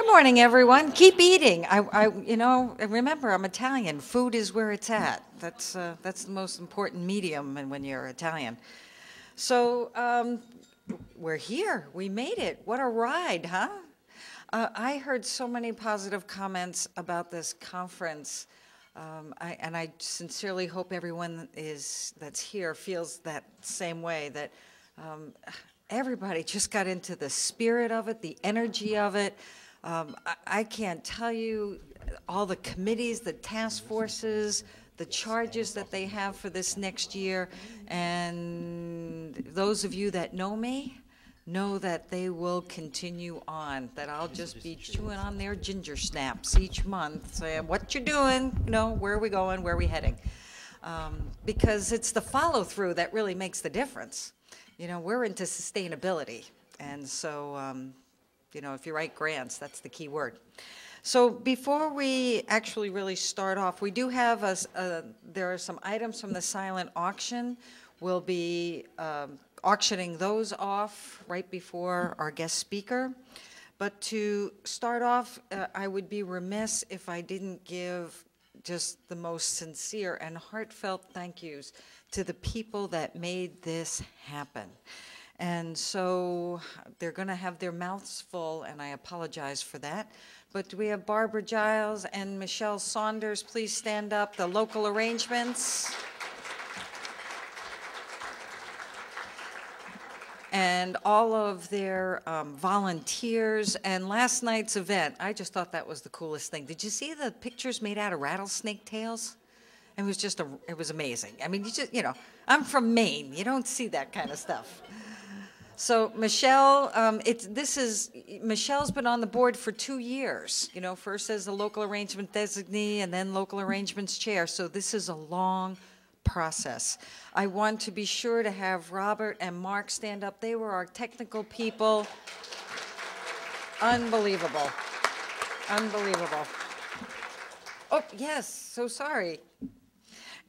Good morning, everyone. Keep eating. Remember, I'm Italian. Food is where it's at. That's the most important medium when you're Italian. So we're here. We made it. What a ride, huh? I heard so many positive comments about this conference, and I sincerely hope everyone that's here feels that same way, that everybody just got into the spirit of it, the energy of it. I can't tell you all the committees, the task forces, the charges that they have for this next year, and those of you that know me know that they will continue on, that I'll just be chewing on their ginger snaps each month, saying, what you doing, where are we going, where are we heading? Because it's the follow-through that really makes the difference. We're into sustainability, and so if you write grants, that's the key word. So before we actually really start off, we do have there are some items from the silent auction. We'll be auctioning those off right before our guest speaker. But to start off, I would be remiss if I didn't give just the most sincere and heartfelt thank yous to the people that made this happen. And so they're going to have their mouths full, and I apologize for that. But we have Barbara Giles and Michelle Saunders. Please stand up. The local arrangements. And all of their volunteers. And last night's event, I just thought that was the coolest thing. Did you see the pictures made out of rattlesnake tails? It was just it was amazing. I mean, I'm from Maine. You don't see that kind of stuff. So Michelle, Michelle's been on the board for 2 years. First as the local arrangement designee and then local arrangements chair. So this is a long process. I want to be sure to have Robert and Mark stand up. They were our technical people. Unbelievable. Unbelievable. Oh, yes, so sorry.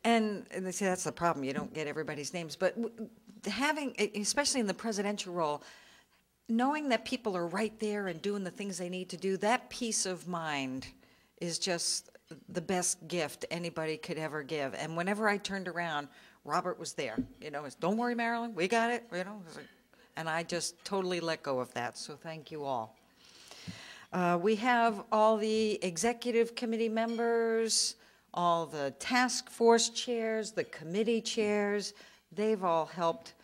And they say that's the problem. You don't get everybody's names. But having, especially in the presidential role, knowing that people are right there and doing the things they need to do, that peace of mind is just the best gift anybody could ever give. And whenever I turned around, Robert was there. Don't worry, Marilyn, we got it. And I just totally let go of that. So thank you all. We have all the executive committee members, all the task force chairs, the committee chairs. They've all helped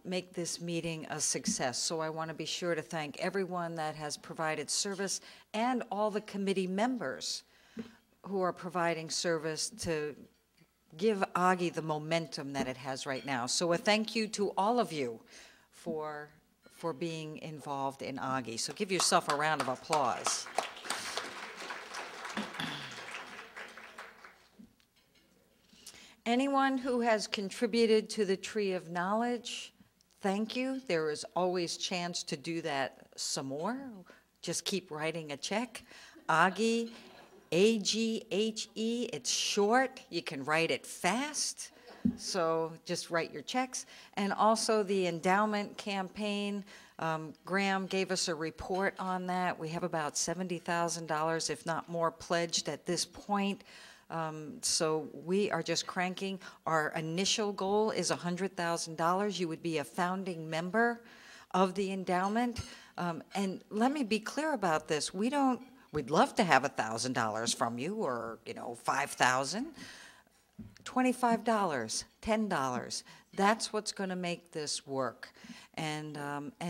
make this meeting a success. So I want to be sure to thank everyone that has provided service and all the committee members who are providing service to give AGHE the momentum that it has right now. So a thank you to all of you for being involved in AGHE. So give yourself a round of applause. Anyone who has contributed to the Tree of Knowledge, thank you. There is always chance to do that some more. Just keep writing a check. AGHE, AGHE, it's short. You can write it fast. So just write your checks. And also the endowment campaign. Graham gave us a report on that. We have about $70,000, if not more, pledged at this point. So we are just cranking. Our initial goal is $100,000. You would be a founding member of the endowment. And let me be clear about this. We'd love to have $1,000 from you, or $5,000. $25, $10. That's what's going to make this work. And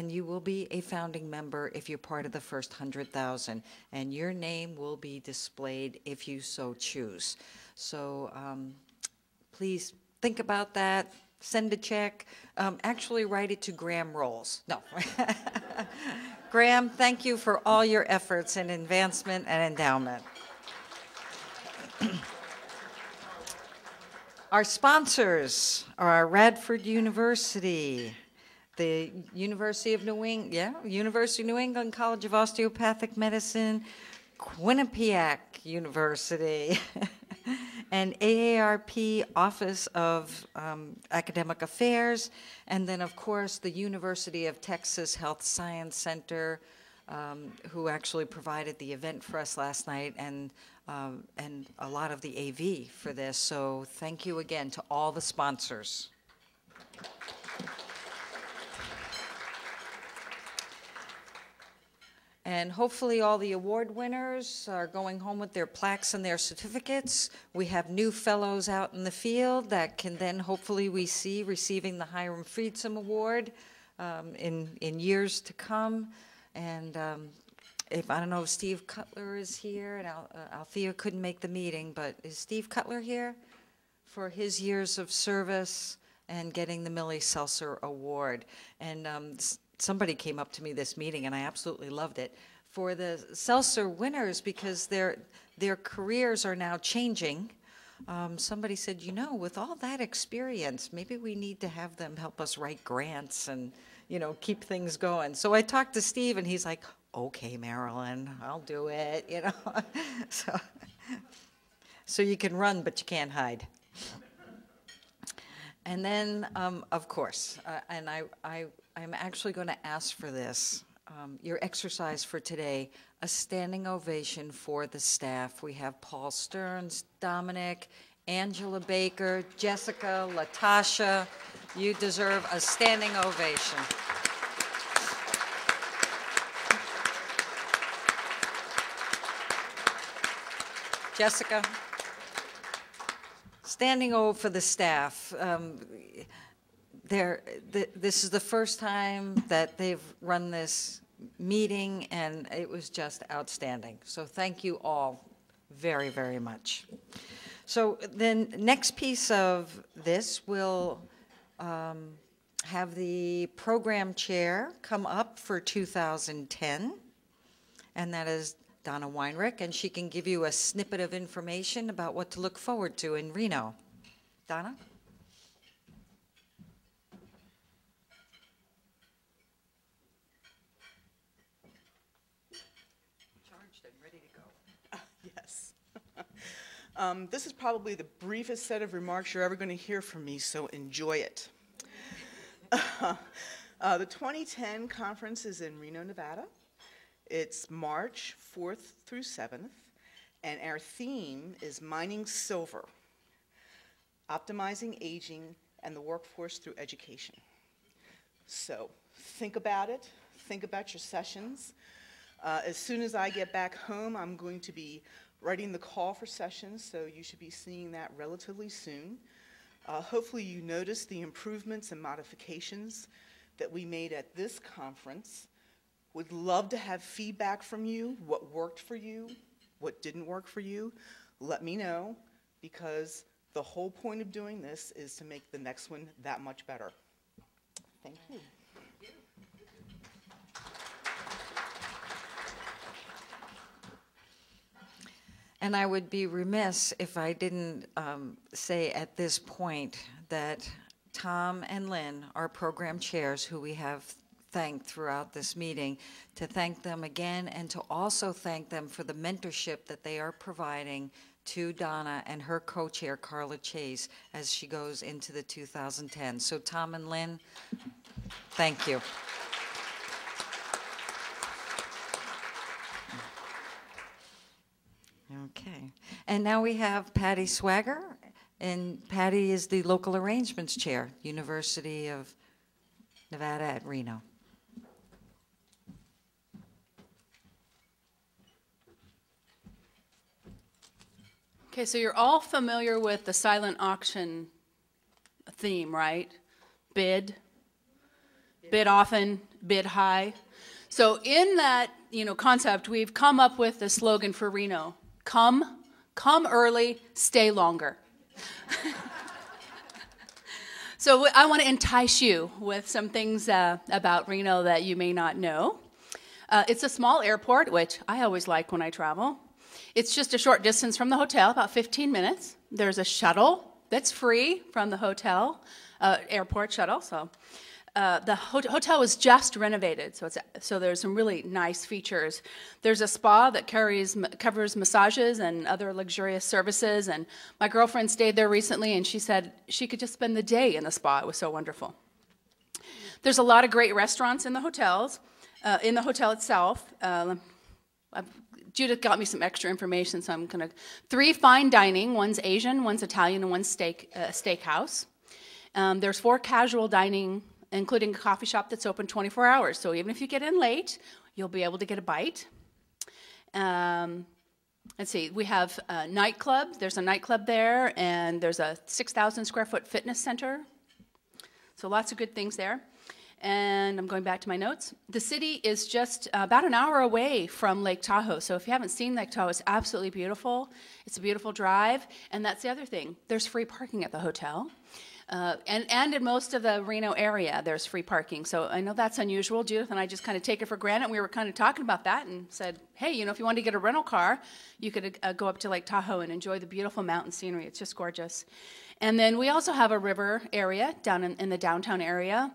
you will be a founding member if you're part of the first 100,000. And your name will be displayed if you so choose. So please think about that. Send a check. Actually, write it to Graham Rolls. No. Graham, thank you for all your efforts in advancement and endowment. Our sponsors are Radford University, the University of New England, University of New England College of Osteopathic Medicine, Quinnipiac University, and AARP Office of Academic Affairs, and then, of course, the University of Texas Health Science Center, who actually provided the event for us last night, and a lot of the AV for this. So thank you again to all the sponsors. And hopefully all the award winners are going home with their plaques and their certificates. We have new fellows out in the field that can then hopefully we see receiving the Hiram Friedsom Award in years to come. And if I don't know if Steve Cutler is here, and Althea couldn't make the meeting, but is Steve Cutler here for his years of service and getting the Millie Seltzer Award? And somebody came up to me this meeting, and I absolutely loved it, for the Seltzer winners, because their careers are now changing. Somebody said, you know, with all that experience, maybe we need to have them help us write grants and, you know, keep things going. So I talked to Steve, and he's like, okay, Marilyn, I'll do it, you know. So you can run, but you can't hide. And then, of course, and I'm actually going to ask for this, your exercise for today, a standing ovation for the staff. We have Paul Stearns, Dominic, Angela Baker, Jessica, Latasha. You deserve a standing ovation. Jessica. Standing O for the staff. This is the first time that they've run this meeting, and it was just outstanding. So thank you all very, very much. So then next piece of this will have the program chair come up for 2010, and that is Donna Weinrich, and she can give you a snippet of information about what to look forward to in Reno. Donna? Charged and ready to go. Yes. This is probably the briefest set of remarks you're ever going to hear from me, so enjoy it. The 2010 conference is in Reno, Nevada. It's March 4th through 7th, and our theme is Mining Silver, Optimizing Aging and the Workforce Through Education. So think about it, think about your sessions. As soon as I get back home, I'm going to be writing the call for sessions, so you should be seeing that relatively soon. Hopefully you noticed the improvements and modifications that we made at this conference. Would love to have feedback from you, what worked for you, what didn't work for you. Let me know, because the whole point of doing this is to make the next one that much better. Thank you. And I would be remiss if I didn't say at this point that Tom and Lynn, our program chairs, who we have thanked throughout this meeting, to thank them again and to also thank them for the mentorship that they are providing to Donna and her co-chair, Carla Chase, as she goes into the 2010. So Tom and Lynn, thank you. Okay. And now we have Patty Swagger, and Patty is the local arrangements chair, University of Nevada at Reno. Okay, so you're all familiar with the silent auction theme, right? Bid often, bid high. So in that, concept, we've come up with the slogan for Reno: come early, stay longer. So I want to entice you with some things about Reno that you may not know. It's a small airport, which I always like when I travel. It's just a short distance from the hotel, about 15 minutes. There's a shuttle that's free from the hotel, airport shuttle. So the hotel was just renovated, so there's some really nice features. There's a spa that covers massages and other luxurious services. And my girlfriend stayed there recently, and she said she could just spend the day in the spa. It was so wonderful. There's a lot of great restaurants in the hotels. in the hotel itself. Judith got me some extra information, so I'm going to... 3 fine dining, one's Asian, one's Italian, and one's steakhouse. There's 4 casual dining, including a coffee shop that's open 24 hours. So even if you get in late, you'll be able to get a bite. Let's see, we have a nightclub. There's a nightclub there, and there's a 6,000 square foot fitness center. So lots of good things there. And I'm going back to my notes. The city is just about an hour away from Lake Tahoe. So if you haven't seen Lake Tahoe, it's absolutely beautiful. It's a beautiful drive. And that's the other thing. There's free parking at the hotel. And in most of the Reno area, there's free parking. So I know that's unusual. Judith and I just kind of take it for granted. We were kind of talking about that and said, hey, you know, if you want to get a rental car, you could go up to Lake Tahoe and enjoy the beautiful mountain scenery. It's just gorgeous. And then we also have a river area down in the downtown area.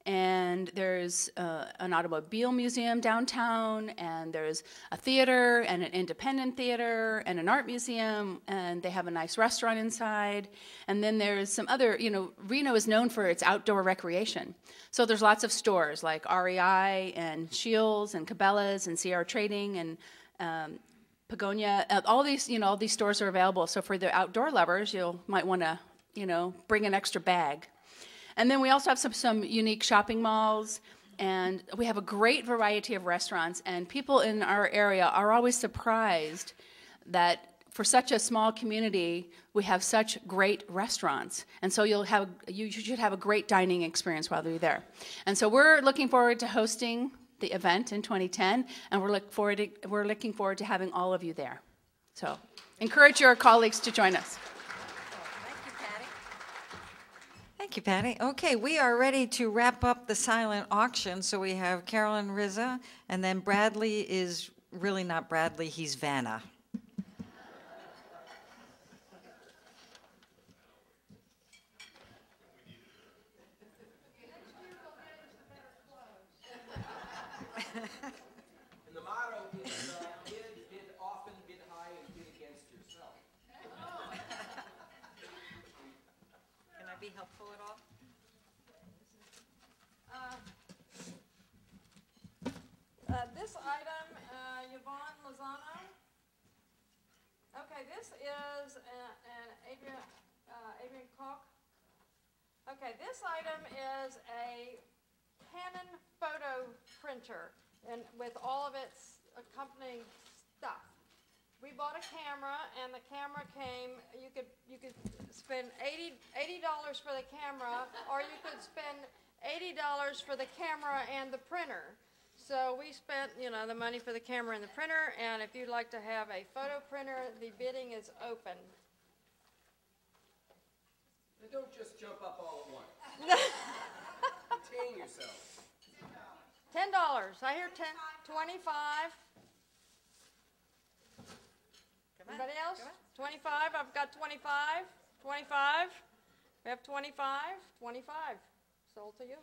And there's an automobile museum downtown, and there's a theater and an independent theater and an art museum, and they have a nice restaurant inside. And then there's some other, you know, Reno is known for its outdoor recreation. So there's lots of stores like REI and Scheels and Cabela's and CR Trading and Pagonia. All these, you know, all these stores are available. So for the outdoor lovers, you might want to, you know, bring an extra bag. And then we also have some unique shopping malls, and we have a great variety of restaurants, and people in our area are always surprised that for such a small community, we have such great restaurants. And so you should have a great dining experience while you're there. And so we're looking forward to hosting the event in 2010, and we're looking forward to having all of you there. So encourage your colleagues to join us. Thank you, Patty. Okay, we are ready to wrap up the silent auction. So we have Carolyn Rizza, and then Bradley is really not Bradley, he's Vanna. And the motto is bid often, bid high, and bid against yourself. Can I be helpful at all? This item, Yvonne Lozano. Okay, this is an Adrian Koch. Okay, this item is a Canon photo printer and with all of its accompanying stuff. We bought a camera, and the camera came. You could spend $80 for the camera, or you could spend $80 for the camera and the printer. So we spent, you know, the money for the camera and the printer. And if you'd like to have a photo printer, the bidding is open. Now don't just jump up all at once. Contain yourself. $10. I hear 10. 25. Anybody else? 25. I've got 25. 25. We have 25. 25. Sold to you.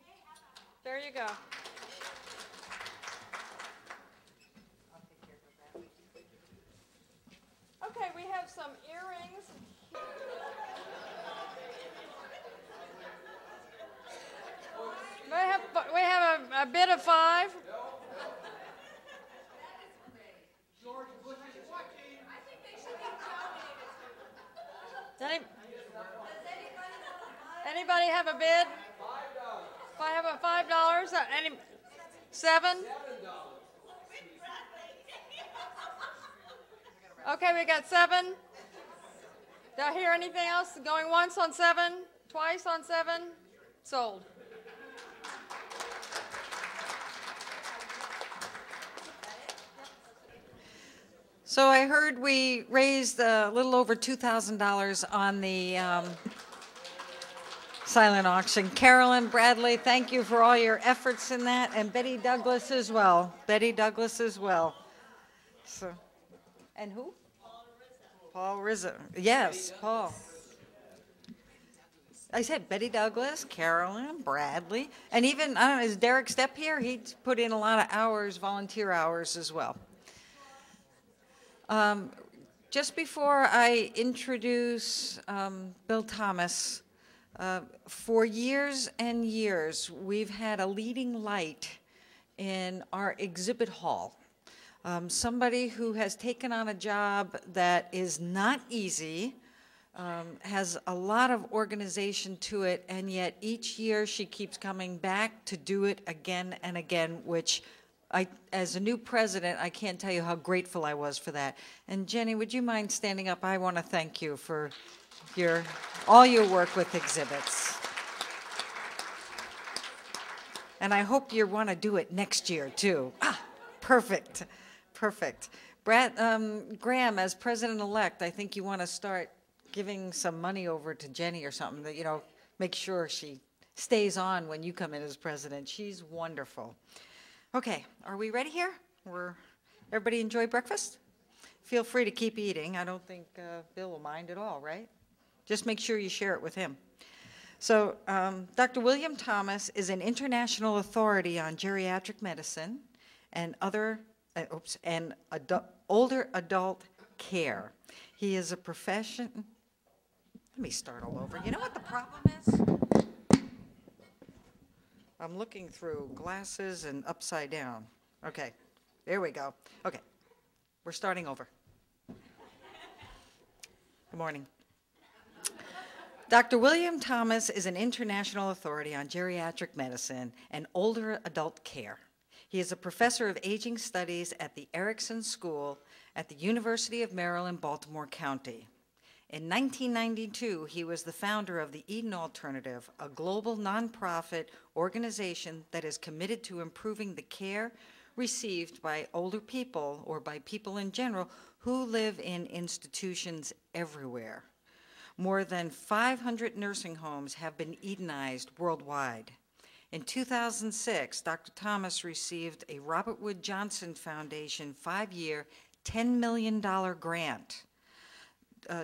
There you go. Okay, we have some earrings. We have a bid of 5. Anybody have a bid? If I have a $5, any 7? Okay, we got 7. Did I hear anything else? Going once on 7, twice on 7, sold. So I heard we raised a little over $2,000 on the silent auction. Carolyn, Bradley, thank you for all your efforts in that, and Betty Douglas as well. Betty Douglas as well. So, and who? Paul Rizzo. Yes, Paul. I said Betty Douglas, Carolyn, Bradley, and even, I don't know, is Derek Stepp here? He's put in a lot of hours, volunteer hours as well. Just before I introduce Bill Thomas, for years and years, we've had a leading light in our exhibit hall. Somebody who has taken on a job that is not easy, has a lot of organization to it, and yet each year she keeps coming back to do it again and again, which as a new president, I can't tell you how grateful I was for that. And Jenny, would you mind standing up? I want to thank you for all your work with exhibits. And I hope you want to do it next year, too. Ah, perfect, perfect. Graham, as president-elect, I think you want to start giving some money over to Jenny or something, that, you know, make sure she stays on when you come in as president. She's wonderful. Okay, are we ready here? Everybody enjoy breakfast? Feel free to keep eating. I don't think Bill will mind at all, right? Just make sure you share it with him. So Dr. William Thomas is an international authority on geriatric medicine and older adult care. He is a profession. Let me start all over. You know what the problem is? I'm looking through glasses and upside down. Okay, there we go. Okay, we're starting over. Good morning. Dr. William Thomas is an international authority on geriatric medicine and older adult care. He is a professor of aging studies at the Erickson School at the University of Maryland, Baltimore County. In 1992, he was the founder of the Eden Alternative, a global nonprofit organization that is committed to improving the care received by older people, or by people in general, who live in institutions everywhere. More than 500 nursing homes have been Edenized worldwide. In 2006, Dr. Thomas received a Robert Wood Johnson Foundation 5-year, $10 million grant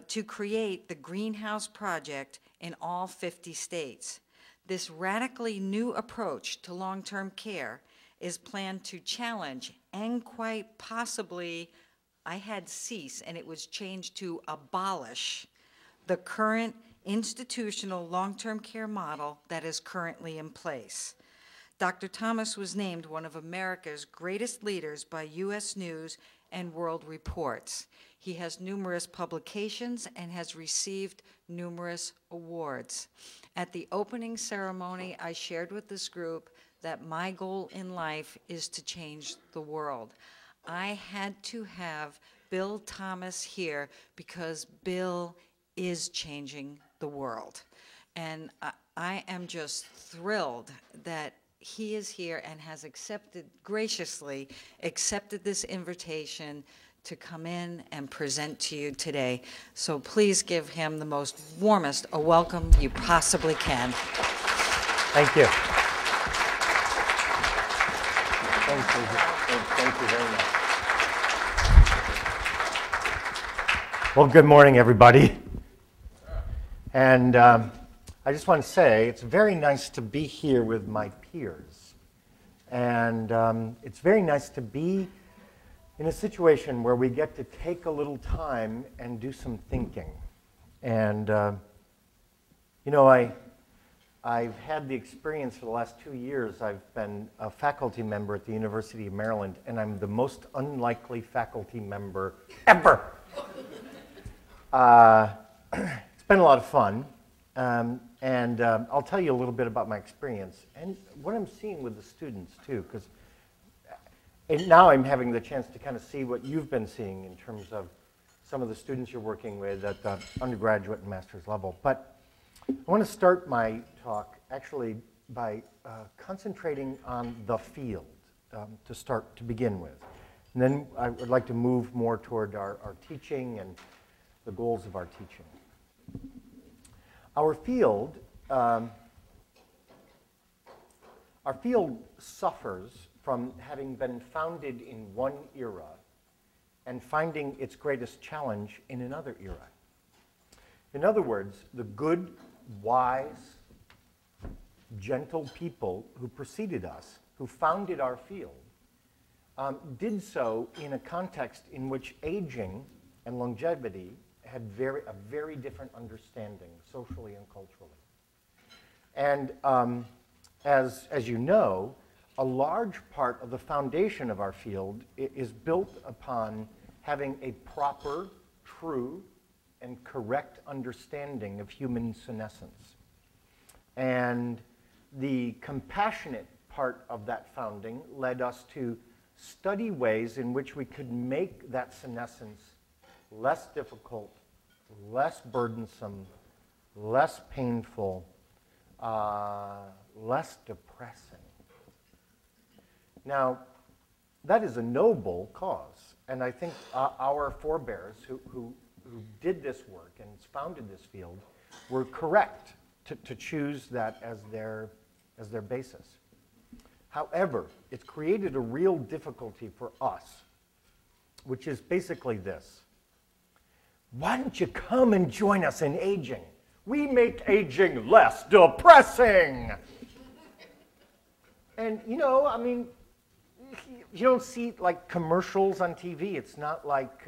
to create the Greenhouse Project in all 50 states. This radically new approach to long-term care is planned to challenge and quite possibly, I had cease, and it was changed to abolish the current institutional long-term care model that is currently in place. Dr. Thomas was named one of America's greatest leaders by U.S. News and World Reports. He has numerous publications and has received numerous awards. At the opening ceremony, I shared with this group that my goal in life is to change the world. I had to have Bill Thomas here because Bill is changing the world. And I am just thrilled that he is here and has graciously accepted this invitation to come in and present to you today. So please give him the most warmest a welcome you possibly can. Thank you. Thank you very much. Well, good morning, everybody. And I just want to say it's very nice to be here with my peers. And it's very nice to be in a situation where we get to take a little time and do some thinking. And, you know, I've had the experience for the last 2 years. I've been a faculty member at the University of Maryland, and I'm the most unlikely faculty member ever. It's been a lot of fun. And I'll tell you a little bit about my experience and what I'm seeing with the students, too, because now I'm having the chance to kind of see what you've been seeing in terms of some of the students you're working with at the undergraduate and master's level. But I want to start my talk actually by concentrating on the field to begin with. And then I would like to move more toward our teaching and the goals of our teaching. Our field suffers from having been founded in one era and finding its greatest challenge in another era. In other words, the good, wise, gentle people who preceded us, who founded our field, did so in a context in which aging and longevity had a very different understanding, socially and culturally. And as you know, a large part of the foundation of our field is built upon having a proper, true, and correct understanding of human senescence. And the compassionate part of that founding led us to study ways in which we could make that senescence less difficult, less burdensome, less painful, less depressing. Now, that is a noble cause, and I think our forebears who did this work and founded this field were correct to choose that as their basis. However, it's created a real difficulty for us, which is basically this. Why don't you come and join us in aging? We make aging less depressing. And, you know, I mean, you don't see like commercials on TV. It's not like,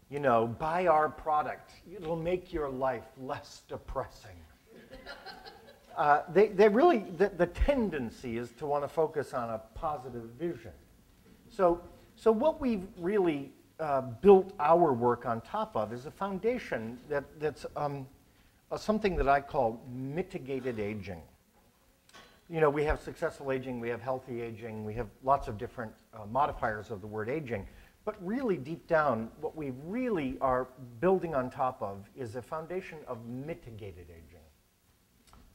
you know, buy our product. It'll make your life less depressing. They really, the tendency is to want to focus on a positive vision. So what we've really built our work on top of is a foundation that's something that I call mitigated aging. You know, we have successful aging, we have healthy aging, we have lots of different modifiers of the word aging. But really deep down, what we really are building on top of is a foundation of mitigated aging.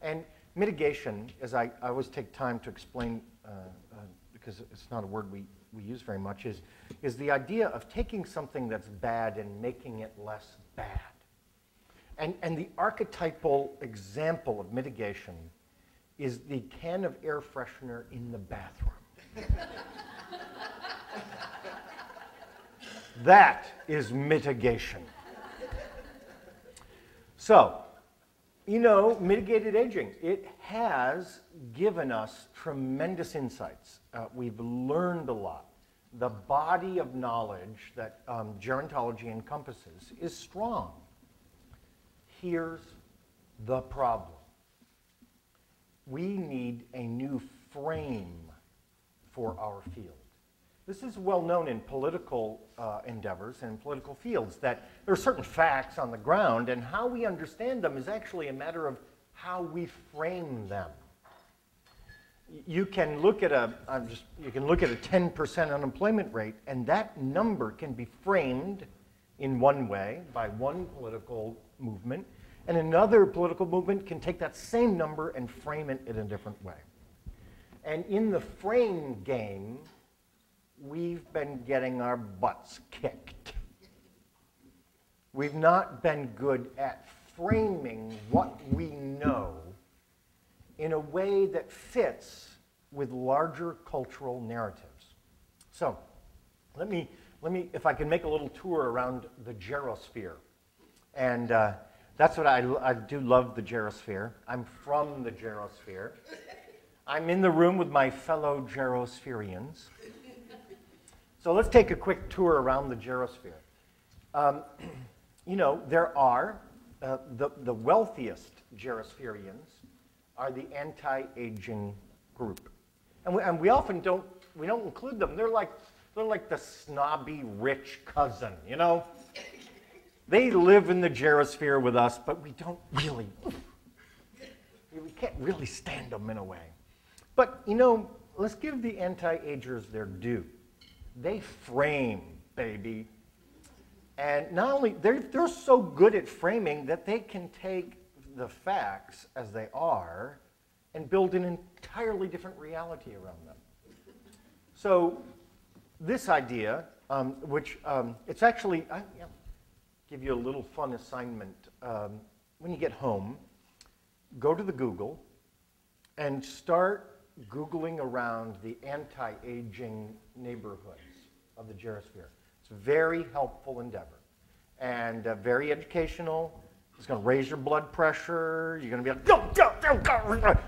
And mitigation, as I always take time to explain, because it's not a word we use very much, is the idea of taking something that's bad and making it less bad. And the archetypal example of mitigation is the can of air freshener in the bathroom. That is mitigation. So, you know, mitigated aging, it has given us tremendous insights. We've learned a lot. The body of knowledge that gerontology encompasses is strong. Here's the problem. We need a new frame for our field. This is well known in political endeavors and in political fields, that there are certain facts on the ground, and how we understand them is actually a matter of how we frame them. You can look at a 10% unemployment rate, and that number can be framed in one way by one political movement, and another political movement can take that same number and frame it in a different way. And in the frame game, we've been getting our butts kicked. We've not been good at framing what we know in a way that fits with larger cultural narratives. So, let me, if I can make a little tour around the gerosphere. And that's what I do love the gerosphere. I'm from the gerosphere. I'm in the room with my fellow gerospherians. So let's take a quick tour around the gerosphere. You know, there are, the wealthiest gerospherians are the anti-aging group. And we often don't include them. They're like the snobby rich cousin, you know? They live in the gerosphere with us, but we don't really, we can't really stand them in a way. But, you know, let's give the anti-agers their due. They frame, baby. And not only, they're so good at framing that they can take the facts as they are and build an entirely different reality around them. So this idea, which it's actually, give you a little fun assignment. When you get home, go to the Google and start Googling around the anti-aging neighborhoods of the gerosphere. It's a very helpful endeavor and very educational. It's going to raise your blood pressure. You're going to be like, go, go, go, go,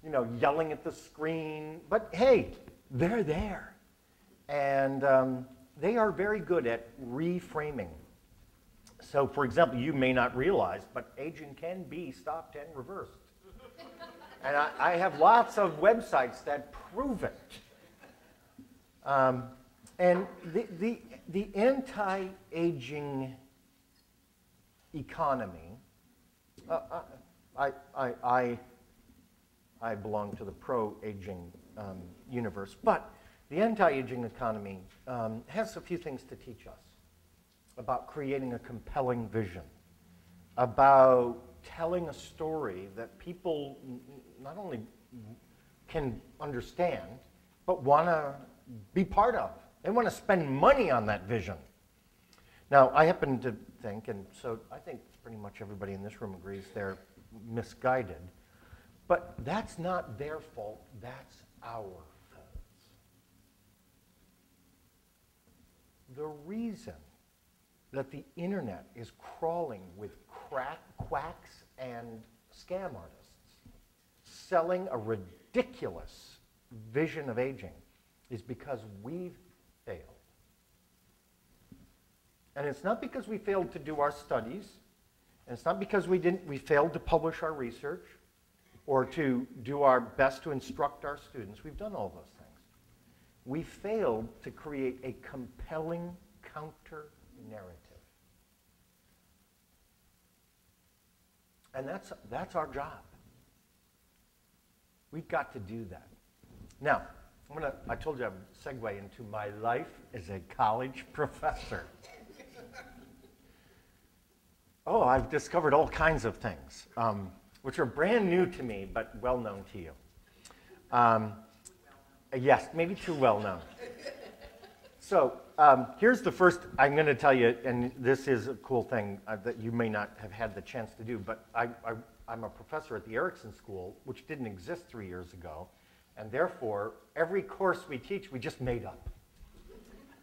you know, yelling at the screen. But hey, they're there. And they are very good at reframing. So, for example, you may not realize, but aging can be stopped and reversed. And I have lots of websites that prove it. And the anti-aging economy, I belong to the pro-aging universe, but the anti-aging economy has a few things to teach us about creating a compelling vision, about telling a story that people not only can understand, but want to be part of. They want to spend money on that vision. Now, I happen to think, and so I think pretty much everybody in this room agrees they're misguided, but that's not their fault, that's our fault. The reason that the internet is crawling with quacks and scam artists selling a ridiculous vision of aging is because we've failed. And it's not because we failed to do our studies, and it's not because we failed to publish our research or to do our best to instruct our students. We've done all those things. We failed to create a compelling counter-narrative. And that's our job. We've got to do that. Now, I told you I would segue into my life as a college professor. Oh, I've discovered all kinds of things, which are brand new to me, but well known to you. Yes, maybe too well known. So here's the first I'm going to tell you, and this is a cool thing that you may not have had the chance to do, but I'm a professor at the Erickson School, which didn't exist 3 years ago, and therefore, every course we teach, we just made up.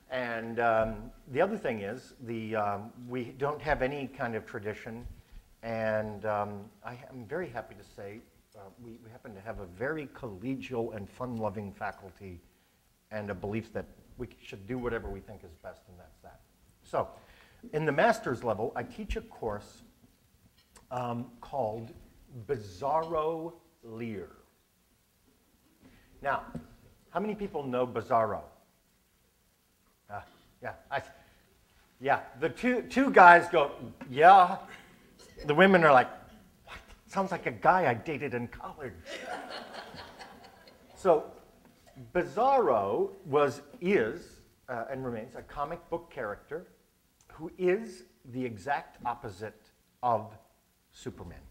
And the other thing is, we don't have any kind of tradition, and I am very happy to say we happen to have a very collegial and fun-loving faculty and a belief that we should do whatever we think is best, and that's that. So, in the master's level, I teach a course called Bizarro Lear. Now, how many people know Bizarro? Yeah, the two guys go, yeah. The women are like, what? Sounds like a guy I dated in college. So, Bizarro is, and remains, a comic book character who is the exact opposite of Superman.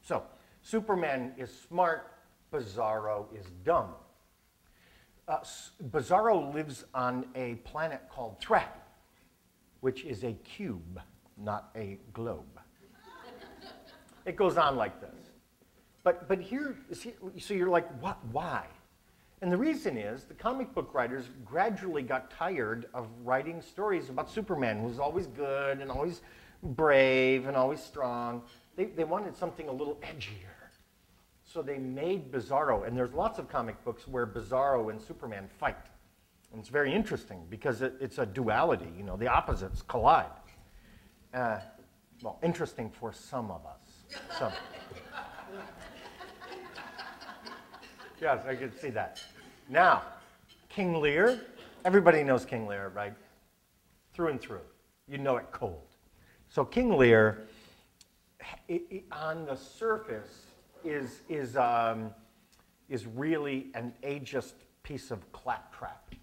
So, Superman is smart, Bizarro is dumb. Bizarro lives on a planet called Threat, which is a cube, not a globe. It goes on like this. But here, so you're like, what? Why? And the reason is the comic book writers gradually got tired of writing stories about Superman, who was always good and always brave and always strong. They wanted something a little edgier. So they made Bizarro, and there's lots of comic books where Bizarro and Superman fight. And it's very interesting because it's a duality, you know, the opposites collide. Well, interesting for some of us. Some. Yes, I can see that. Now, King Lear, everybody knows King Lear, right? Through and through. You know it cold. So King Lear, on the surface, is really an ageist piece of claptrap.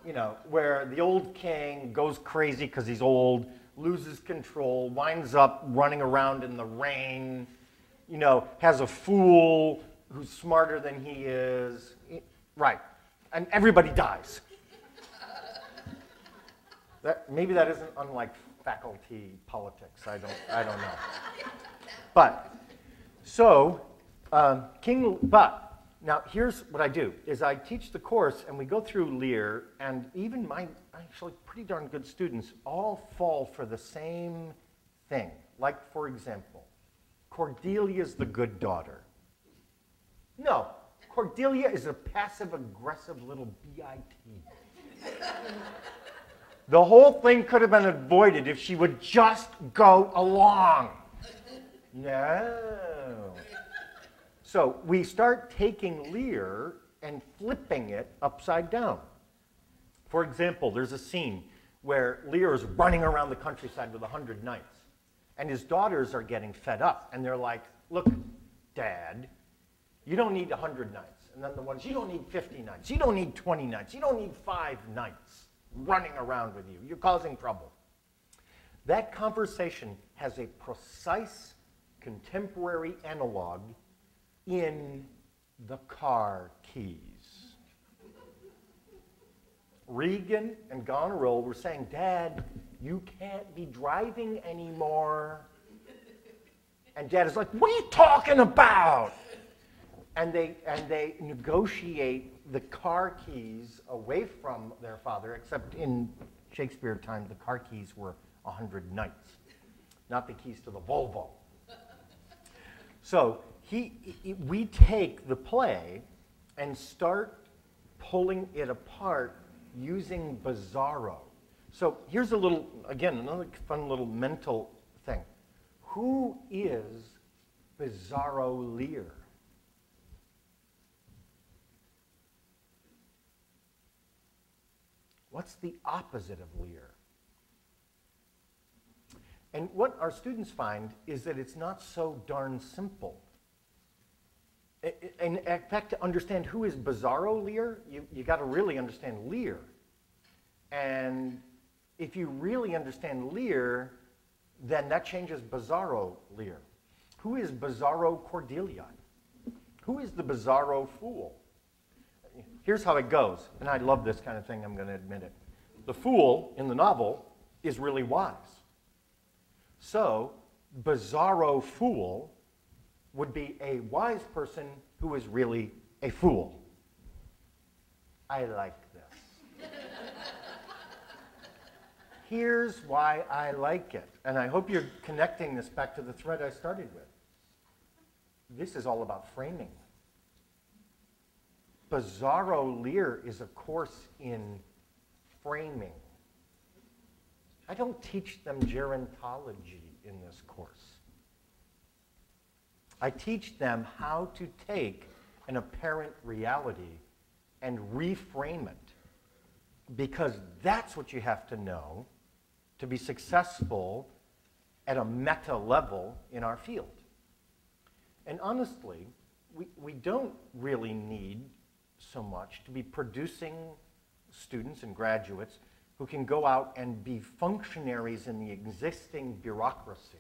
You know, where the old king goes crazy because he's old, loses control, winds up running around in the rain, you know, has a fool who's smarter than he is, right, and everybody dies. Maybe that isn't unlike faculty politics, I don't know. But, so, now here's what I do, is I teach the course and we go through Lear, and even my actually pretty darn good students all fall for the same thing. Like, for example, Cordelia's the good daughter. No, Cordelia is a passive-aggressive little BIT. The whole thing could have been avoided if she would just go along. No. So we start taking Lear and flipping it upside down. For example, there's a scene where Lear is running around the countryside with 100 knights, and his daughters are getting fed up, and they're like, look, Dad, you don't need 100 knights. And then the ones, you don't need 50 knights, you don't need 20 knights, you don't need 5 knights running around with you. You're causing trouble. That conversation has a precise contemporary analog in the car keys. Regan and Goneril were saying, Dad, you can't be driving anymore. And Dad is like, what are you talking about? And they negotiate the car keys away from their father, except in Shakespeare time, the car keys were 100 knights, not the keys to the Volvo. So we take the play and start pulling it apart using Bizarro. So here's a little, again, another fun little mental thing. Who is Bizarro Lear? What's the opposite of Lear? And what our students find is that it's not so darn simple. In fact, to understand who is Bizarro Lear, you got to really understand Lear. And if you really understand Lear, then that changes Bizarro Lear. Who is Bizarro Cordelia? Who is the Bizarro Fool? Here's how it goes, and I love this kind of thing, I'm going to admit it. The fool in the novel is really wise. So, Bizarro Fool would be a wise person who is really a fool. I like this. Here's why I like it, and I hope you're connecting this back to the thread I started with. This is all about framing. Bizarro Lear is a course in framing. I don't teach them gerontology in this course. I teach them how to take an apparent reality and reframe it, because that's what you have to know to be successful at a meta level in our field. And honestly, we don't really need so much to be producing students and graduates who can go out and be functionaries in the existing bureaucracy.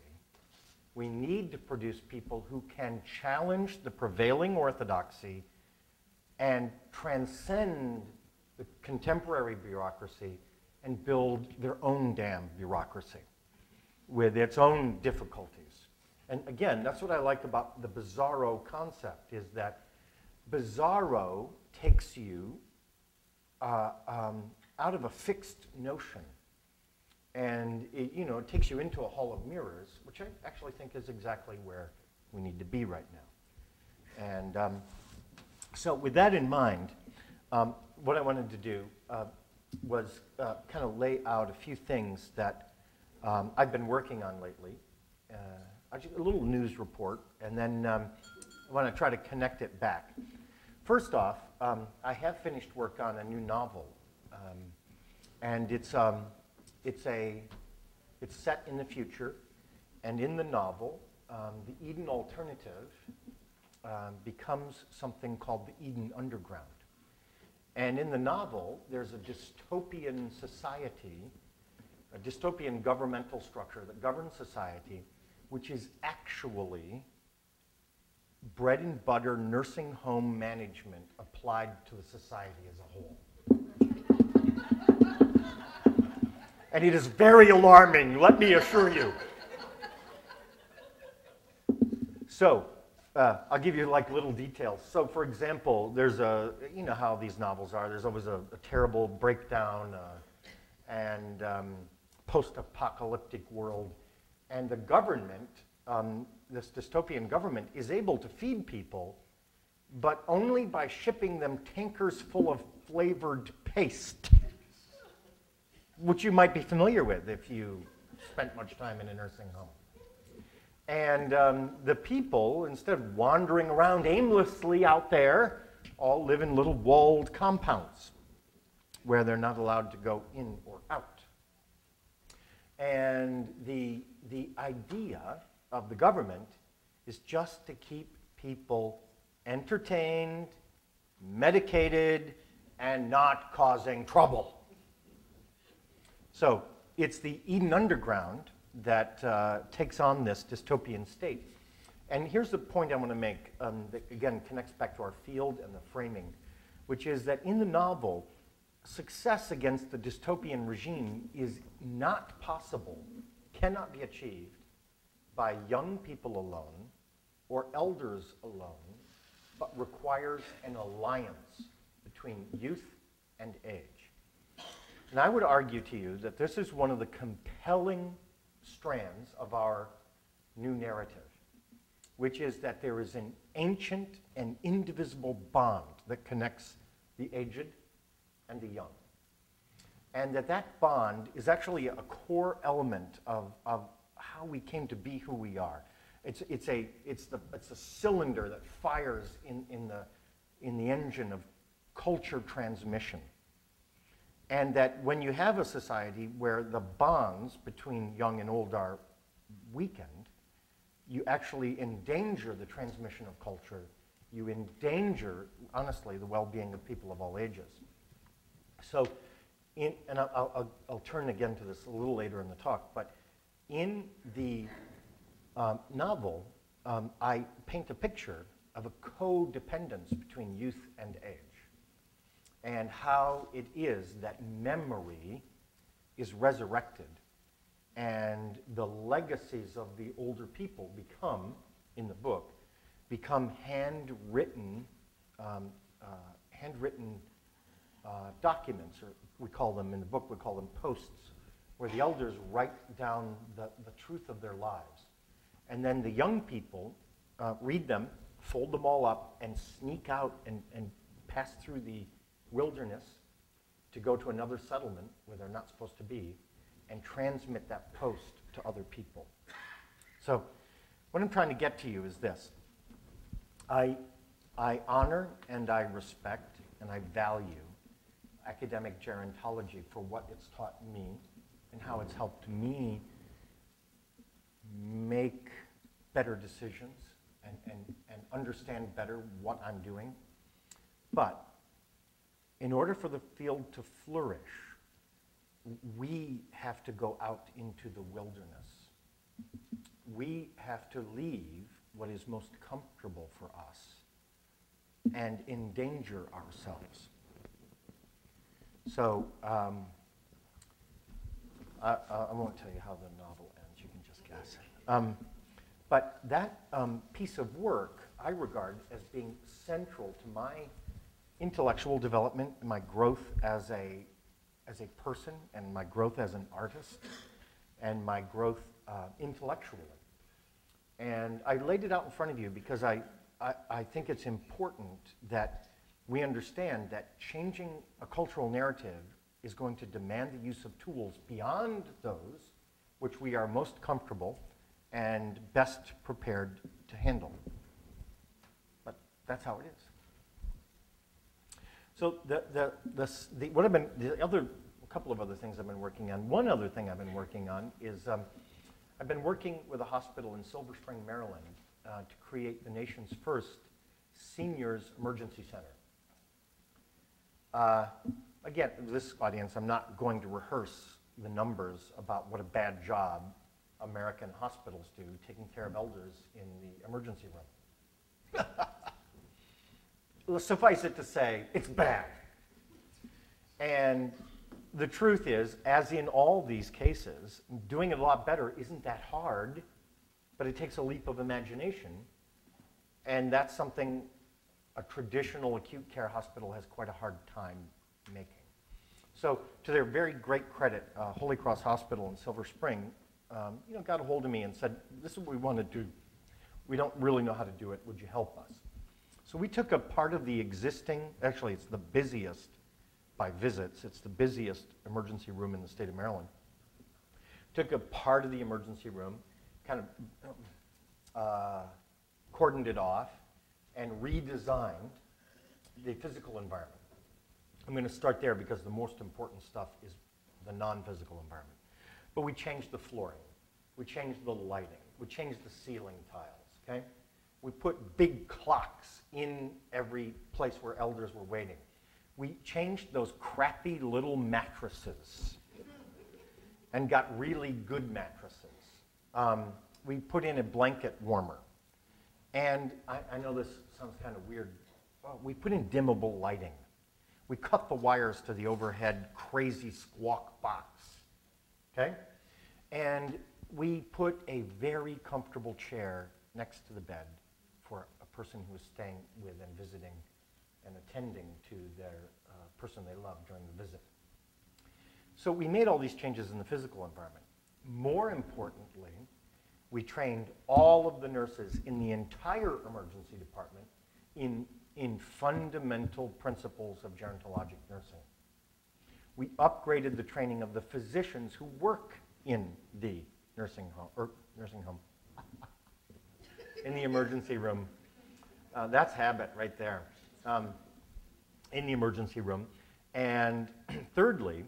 We need to produce people who can challenge the prevailing orthodoxy and transcend the contemporary bureaucracy and build their own damn bureaucracy with its own difficulties. And again, that's what I like about the Bizarro concept, is that Bizarro takes you out of a fixed notion, and it takes you into a hall of mirrors, which I actually think is exactly where we need to be right now. And so with that in mind, what I wanted to do was kind of lay out a few things that I've been working on lately. A little news report, and then I want to try to connect it back. First off, I have finished work on a new novel, and it's set in the future, and in the novel, the Eden alternative becomes something called the Eden Underground. And in the novel, there's a dystopian society, a dystopian governmental structure that governs society, which is actually bread and butter nursing home management applied to the society as a whole. And it is very alarming, let me assure you. So, I'll give you like little details. So, for example, there's you know how these novels are, there's always a terrible breakdown and post-apocalyptic world. And the government, this dystopian government, is able to feed people, but only by shipping them tankers full of flavored paste, which you might be familiar with if you spent much time in a nursing home. And the people, instead of wandering around aimlessly out there, all live in little walled compounds where they're not allowed to go in or out. And the idea of the government is just to keep people entertained, medicated, and not causing trouble. So it's the Eden Underground that takes on this dystopian state. And here's the point I want to make that, again, connects back to our field and the framing, which is that in the novel, success against the dystopian regime is not possible, cannot be achieved by young people alone or elders alone, but requires an alliance between youth and age. And I would argue to you that this is one of the compelling strands of our new narrative, which is that there is an ancient and indivisible bond that connects the aged and the young. And that bond is actually a core element of how we came to be who we are. It's a cylinder that fires in the engine of culture transmission. And that when you have a society where the bonds between young and old are weakened, you actually endanger the transmission of culture. You endanger, honestly, the well-being of people of all ages. So, and I'll turn again to this a little later in the talk, but in the novel, I paint a picture of a codependence between youth and age, and how it is that memory is resurrected, and the legacies of the older people become, in the book, become handwritten documents, or we call them, in the book, we call them posts, where the elders write down the truth of their lives. And then the young people read them, fold them all up, and sneak out and pass through the wilderness to go to another settlement where they're not supposed to be and transmit that post to other people. So what I'm trying to get to you is this. I honor and I respect and I value academic gerontology for what it's taught me and how it's helped me make better decisions and understand better what I'm doing. But in order for the field to flourish, we have to go out into the wilderness. We have to leave what is most comfortable for us and endanger ourselves. So I won't tell you how the novel ends, you can just guess. But that piece of work I regard as being central to my intellectual development, my growth as a person, and my growth as an artist, and my growth intellectually. And I laid it out in front of you because I think it's important that we understand that changing a cultural narrative is going to demand the use of tools beyond those which we are most comfortable and best prepared to handle. But that's how it is. So a couple of other things I've been working on. One other thing I've been working on is I've been working with a hospital in Silver Spring, Maryland, to create the nation's first seniors emergency center. Again, this audience, I'm not going to rehearse the numbers about what a bad job American hospitals do taking care of elders in the emergency room. Suffice it to say, it's bad. And the truth is, as in all these cases, doing it a lot better isn't that hard, but it takes a leap of imagination. And that's something a traditional acute care hospital has quite a hard time making. So to their very great credit, Holy Cross Hospital in Silver Spring got a hold of me and said, this is what we want to do. We don't really know how to do it. Would you help us? So we took a part of the existing, actually it's the busiest by visits, it's the busiest emergency room in the state of Maryland. Took a part of the emergency room, kind of cordoned it off, and redesigned the physical environment. I'm going to start there because the most important stuff is the non-physical environment. But we changed the flooring. We changed the lighting. We changed the ceiling tiles, okay? We put big clocks in every place where elders were waiting. We changed those crappy little mattresses and got really good mattresses. We put in a blanket warmer. And I know this sounds kind of weird. We put in dimmable lighting. We cut the wires to the overhead crazy squawk box, okay? And we put a very comfortable chair next to the bed for a person who is staying with and visiting and attending to their person they love during the visit. So we made all these changes in the physical environment. More importantly, we trained all of the nurses in the entire emergency department in fundamental principles of gerontologic nursing. We upgraded the training of the physicians who work in the nursing home, in the emergency room. That's habit right there, in the emergency room. And thirdly,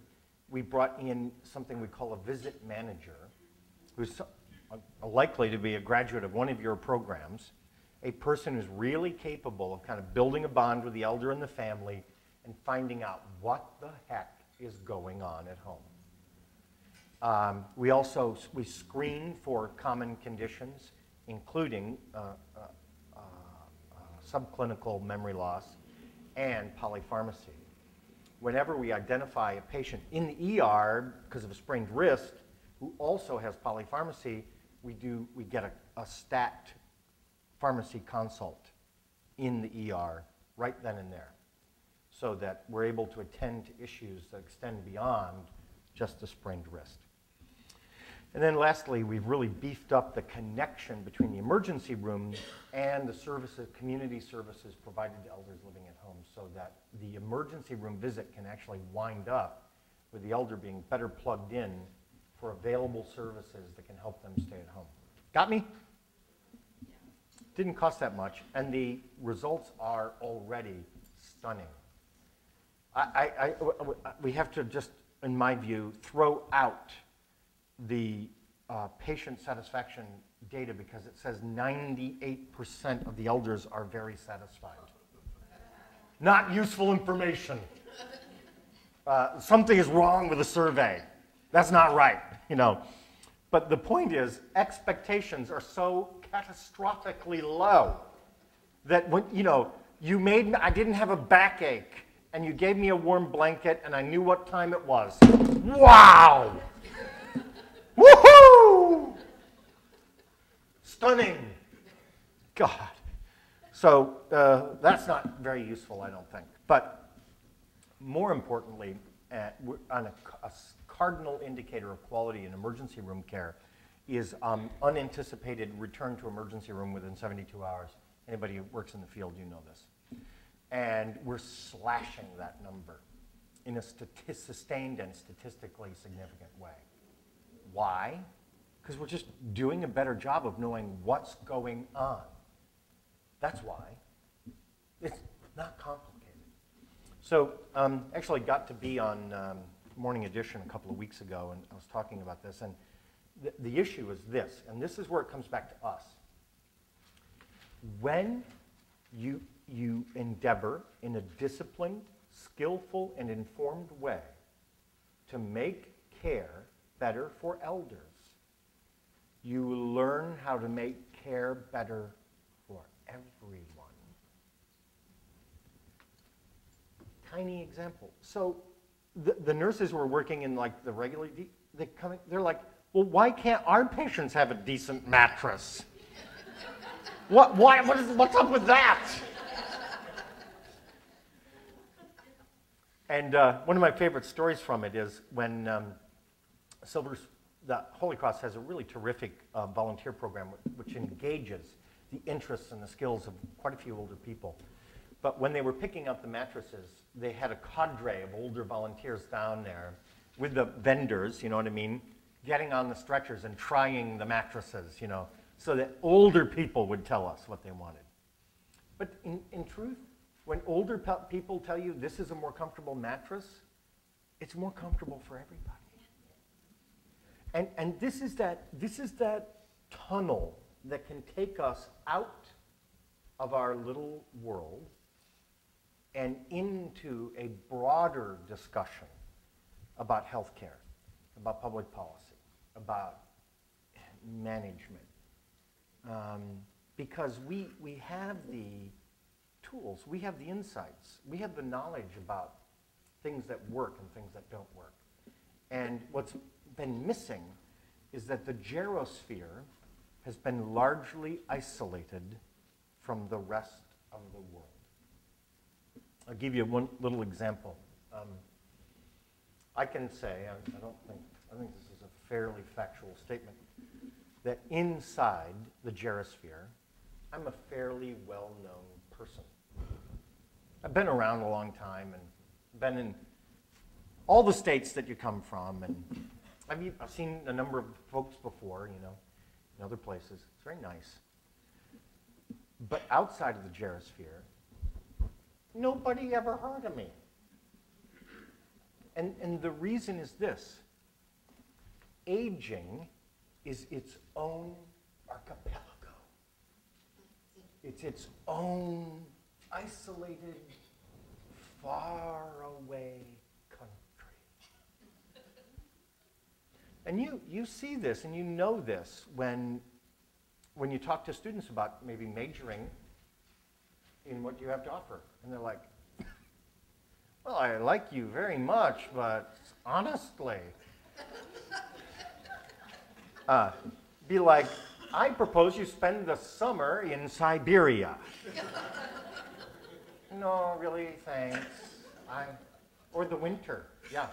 we brought in something we call a visit manager, who's likely to be a graduate of one of your programs, a person who's really capable of kind of building a bond with the elder and the family and finding out what the heck is going on at home. We screen for common conditions, including subclinical memory loss and polypharmacy. Whenever we identify a patient in the ER because of a sprained wrist who also has polypharmacy, we get a stat pharmacy consult in the ER right then and there, so that we're able to attend to issues that extend beyond just a sprained wrist. And then lastly, we've really beefed up the connection between the emergency room and the services, community services provided to elders living at home, so that the emergency room visit can actually wind up with the elder being better plugged in for available services that can help them stay at home. Got me? Didn't cost that much, and the results are already stunning. We have to just, in my view, throw out the patient satisfaction data because it says 98% of the elders are very satisfied. Not useful information. Something is wrong with the survey. That's not right, you know. But the point is, expectations are so catastrophically low that when, you know, I didn't have a backache, and you gave me a warm blanket, and I knew what time it was. Wow! Woohoo! Stunning. God. So that's not very useful, I don't think. But more importantly, on a cardinal indicator of quality in emergency room care is unanticipated return to emergency room within 72 hours. Anybody who works in the field, you know this. And we're slashing that number in a sustained and statistically significant way. Why? Because we're just doing a better job of knowing what's going on. That's why. It's not complicated. So actually got to be on Morning Edition a couple of weeks ago, and I was talking about this, and the issue is this, and this is where it comes back to us. When you endeavor in a disciplined, skillful, and informed way to make care better for elders, you learn how to make care better for everyone. Tiny example. So the nurses who are working in like the regular, they're like, well, why can't our patients have a decent mattress? What's up with that? And one of my favorite stories from it is when the Holy Cross has a really terrific volunteer program which engages the interests and the skills of quite a few older people. But when they were picking up the mattresses, they had a cadre of older volunteers down there with the vendors, you know what I mean, getting on the stretchers and trying the mattresses, you know, so that older people would tell us what they wanted. But in truth, when older people tell you this is a more comfortable mattress, it's more comfortable for everybody. And this is that tunnel that can take us out of our little world and into a broader discussion about healthcare, about public policy, about management. Because we have the tools, we have the insights, we have the knowledge about things that work and things that don't work. And what's been missing is that the gerosphere has been largely isolated from the rest of the world. I'll give you one little example. I can say, I think this is a fairly factual statement, that inside the gerosphere, I'm a fairly well-known person. I've been around a long time and been in all the states that you come from, and I've seen a number of folks before, you know, in other places. It's very nice. But outside of the gerosphere, nobody ever heard of me. And the reason is this. Aging is its own archipelago. It's its own isolated, far away country. And you see this and you know this when you talk to students about maybe majoring in what you have to offer. And they're like, well, I like you very much, but honestly, be like, I propose you spend the summer in Siberia. No, really, thanks. Or the winter, yeah.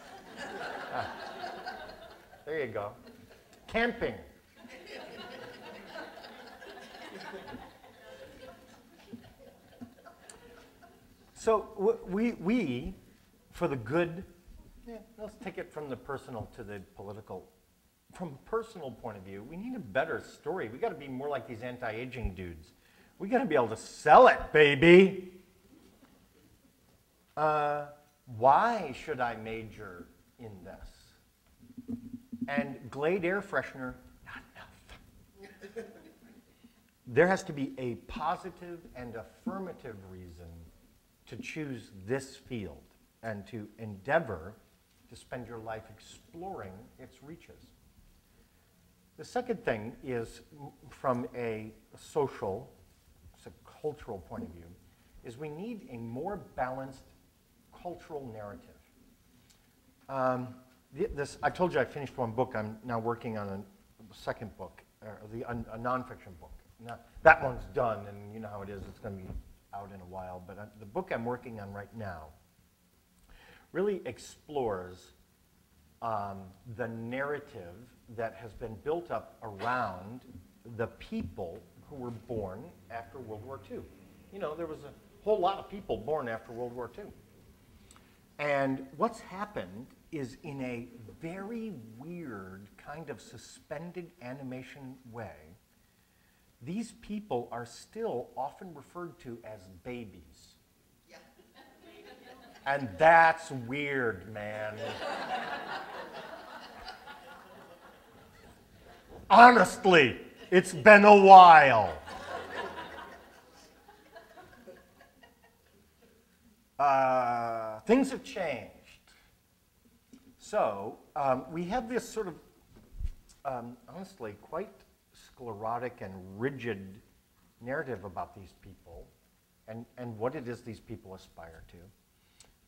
There you go. Camping. So we, for the good, let's take it from the personal to the political. From a personal point of view, we need a better story. We got to be more like these anti-aging dudes. We got to be able to sell it, baby. Why should I major in this? And Glade air freshener, not enough. There has to be a positive and affirmative reason to choose this field and to endeavor to spend your life exploring its reaches. The second thing is, from a social, a cultural point of view, is we need a more balanced cultural narrative. I told you I finished one book. I'm now working on a second book, a nonfiction book. Now, that one's done, and you know how it is. It's going to be out in a while. But the book I'm working on right now really explores the narrative that has been built up around the people who were born after World War II. You know, there was a whole lot of people born after World War II. And what's happened is, in a very weird kind of suspended animation way, these people are still often referred to as babies. Yeah. And that's weird, man. Honestly, it's been a while. Things have changed. So we have this sort of, honestly, quite sclerotic and rigid narrative about these people and what it is these people aspire to.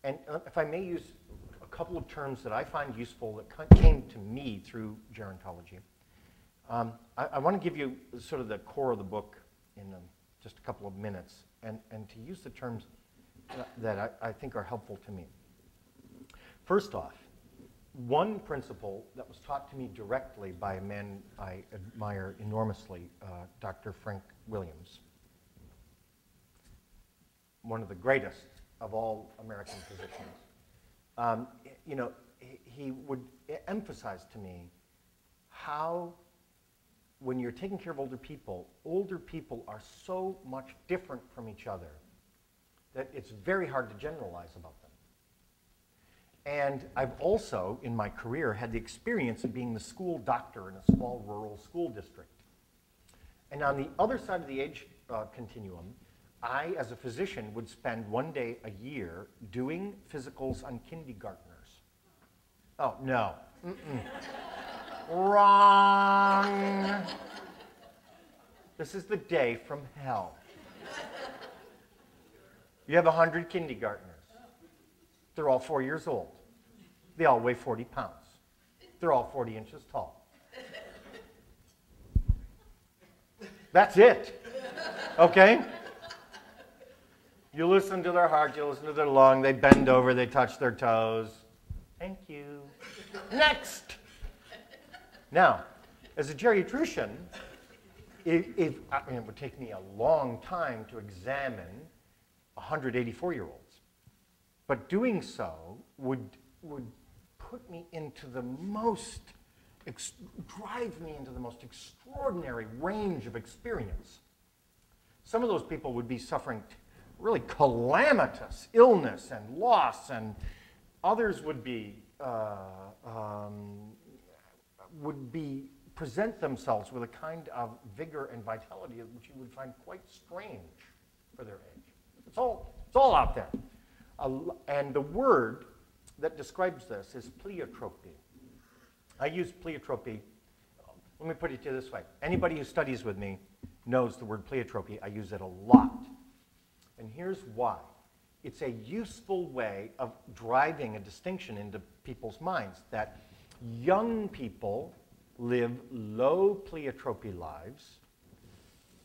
And if I may use a couple of terms that I find useful that came to me through gerontology, I want to give you sort of the core of the book in just a couple of minutes and to use the terms that I think are helpful to me. First off, one principle that was taught to me directly by a man I admire enormously, Dr. Frank Williams, one of the greatest of all American physicians. You know, he would emphasize to me how when you're taking care of older people are so much different from each other that it's very hard to generalize about them. And I've also, in my career, had the experience of being the school doctor in a small rural school district. And on the other side of the age continuum, I, as a physician, would spend one day a year doing physicals on kindergartners. Oh, no. Wrong. This is the day from hell. You have 100 kindergartners. They're all 4 years old. They all weigh 40 pounds. They're all 40 inches tall. That's it. Okay? You listen to their heart, you listen to their lung, they bend over, they touch their toes. Thank you. Next! Now, as a geriatrician, it would take me a long time to examine 184-year-olds. But doing so would put me into the most, drive me into the most extraordinary range of experience. Some of those people would be suffering really calamitous illness and loss, and others would present themselves with a kind of vigor and vitality which you would find quite strange for their age. It's all out there. And the word that describes this is pleiotropy. I use pleiotropy. Let me put it to you this way. Anybody who studies with me knows the word pleiotropy. I use it a lot. And here's why. It's a useful way of driving a distinction into people's minds that young people live low pleiotropy lives,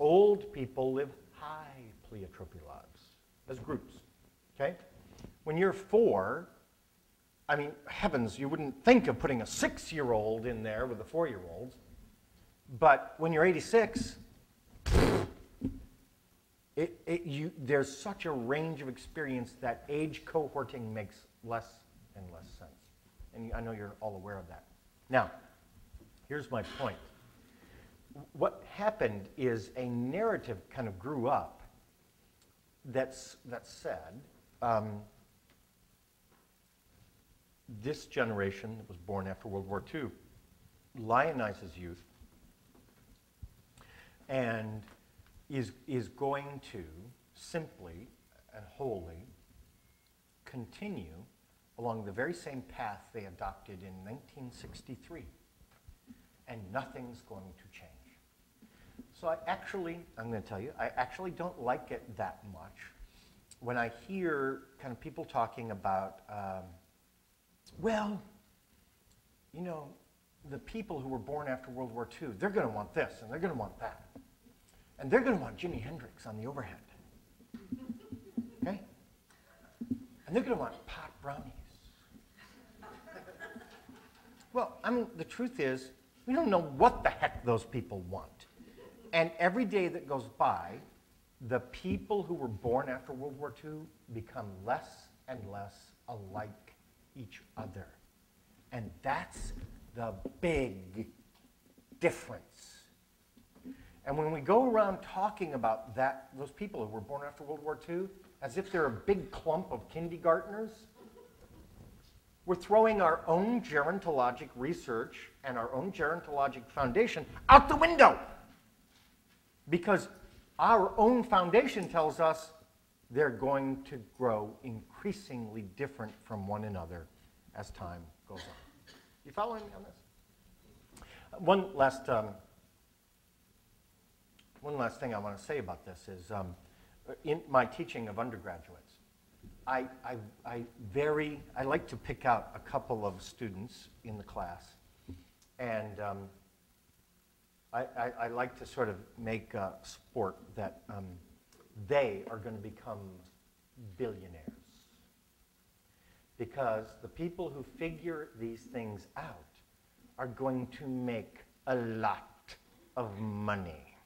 old people live high pleiotropy lives as groups, okay? When you're 4, I mean, heavens, you wouldn't think of putting a 6-year-old in there with the 4-year-olds, but when you're 86, there's such a range of experience that age cohorting makes less and less sense. And I know you're all aware of that. Now, here's my point. What happened is a narrative kind of grew up that said, this generation that was born after World War II lionizes youth and is going to simply and wholly continue along the very same path they adopted in 1963. And nothing's going to change. So I'm going to tell you, I actually don't like it that much when I hear kind of people talking about, well, you know, the people who were born after World War II, they're going to want this and they're going to want that. And they're going to want Jimi Hendrix on the overhead. Okay? And they're going to want pot brownies. Well, I mean, the truth is, we don't know what the heck those people want. And every day that goes by, the people who were born after World War II become less and less alike each other. And that's the big difference. And when we go around talking about those people who were born after World War II, as if they're a big clump of kindergartners, we're throwing our own gerontologic research and our own gerontologic foundation out the window. Because our own foundation tells us they're going to grow increasingly different from one another as time goes on. You following me on this? One last thing I want to say about this is in my teaching of undergraduates, I like to pick out a couple of students in the class, and I like to sort of make a sport that they are going to become billionaires. Because the people who figure these things out are going to make a lot of money.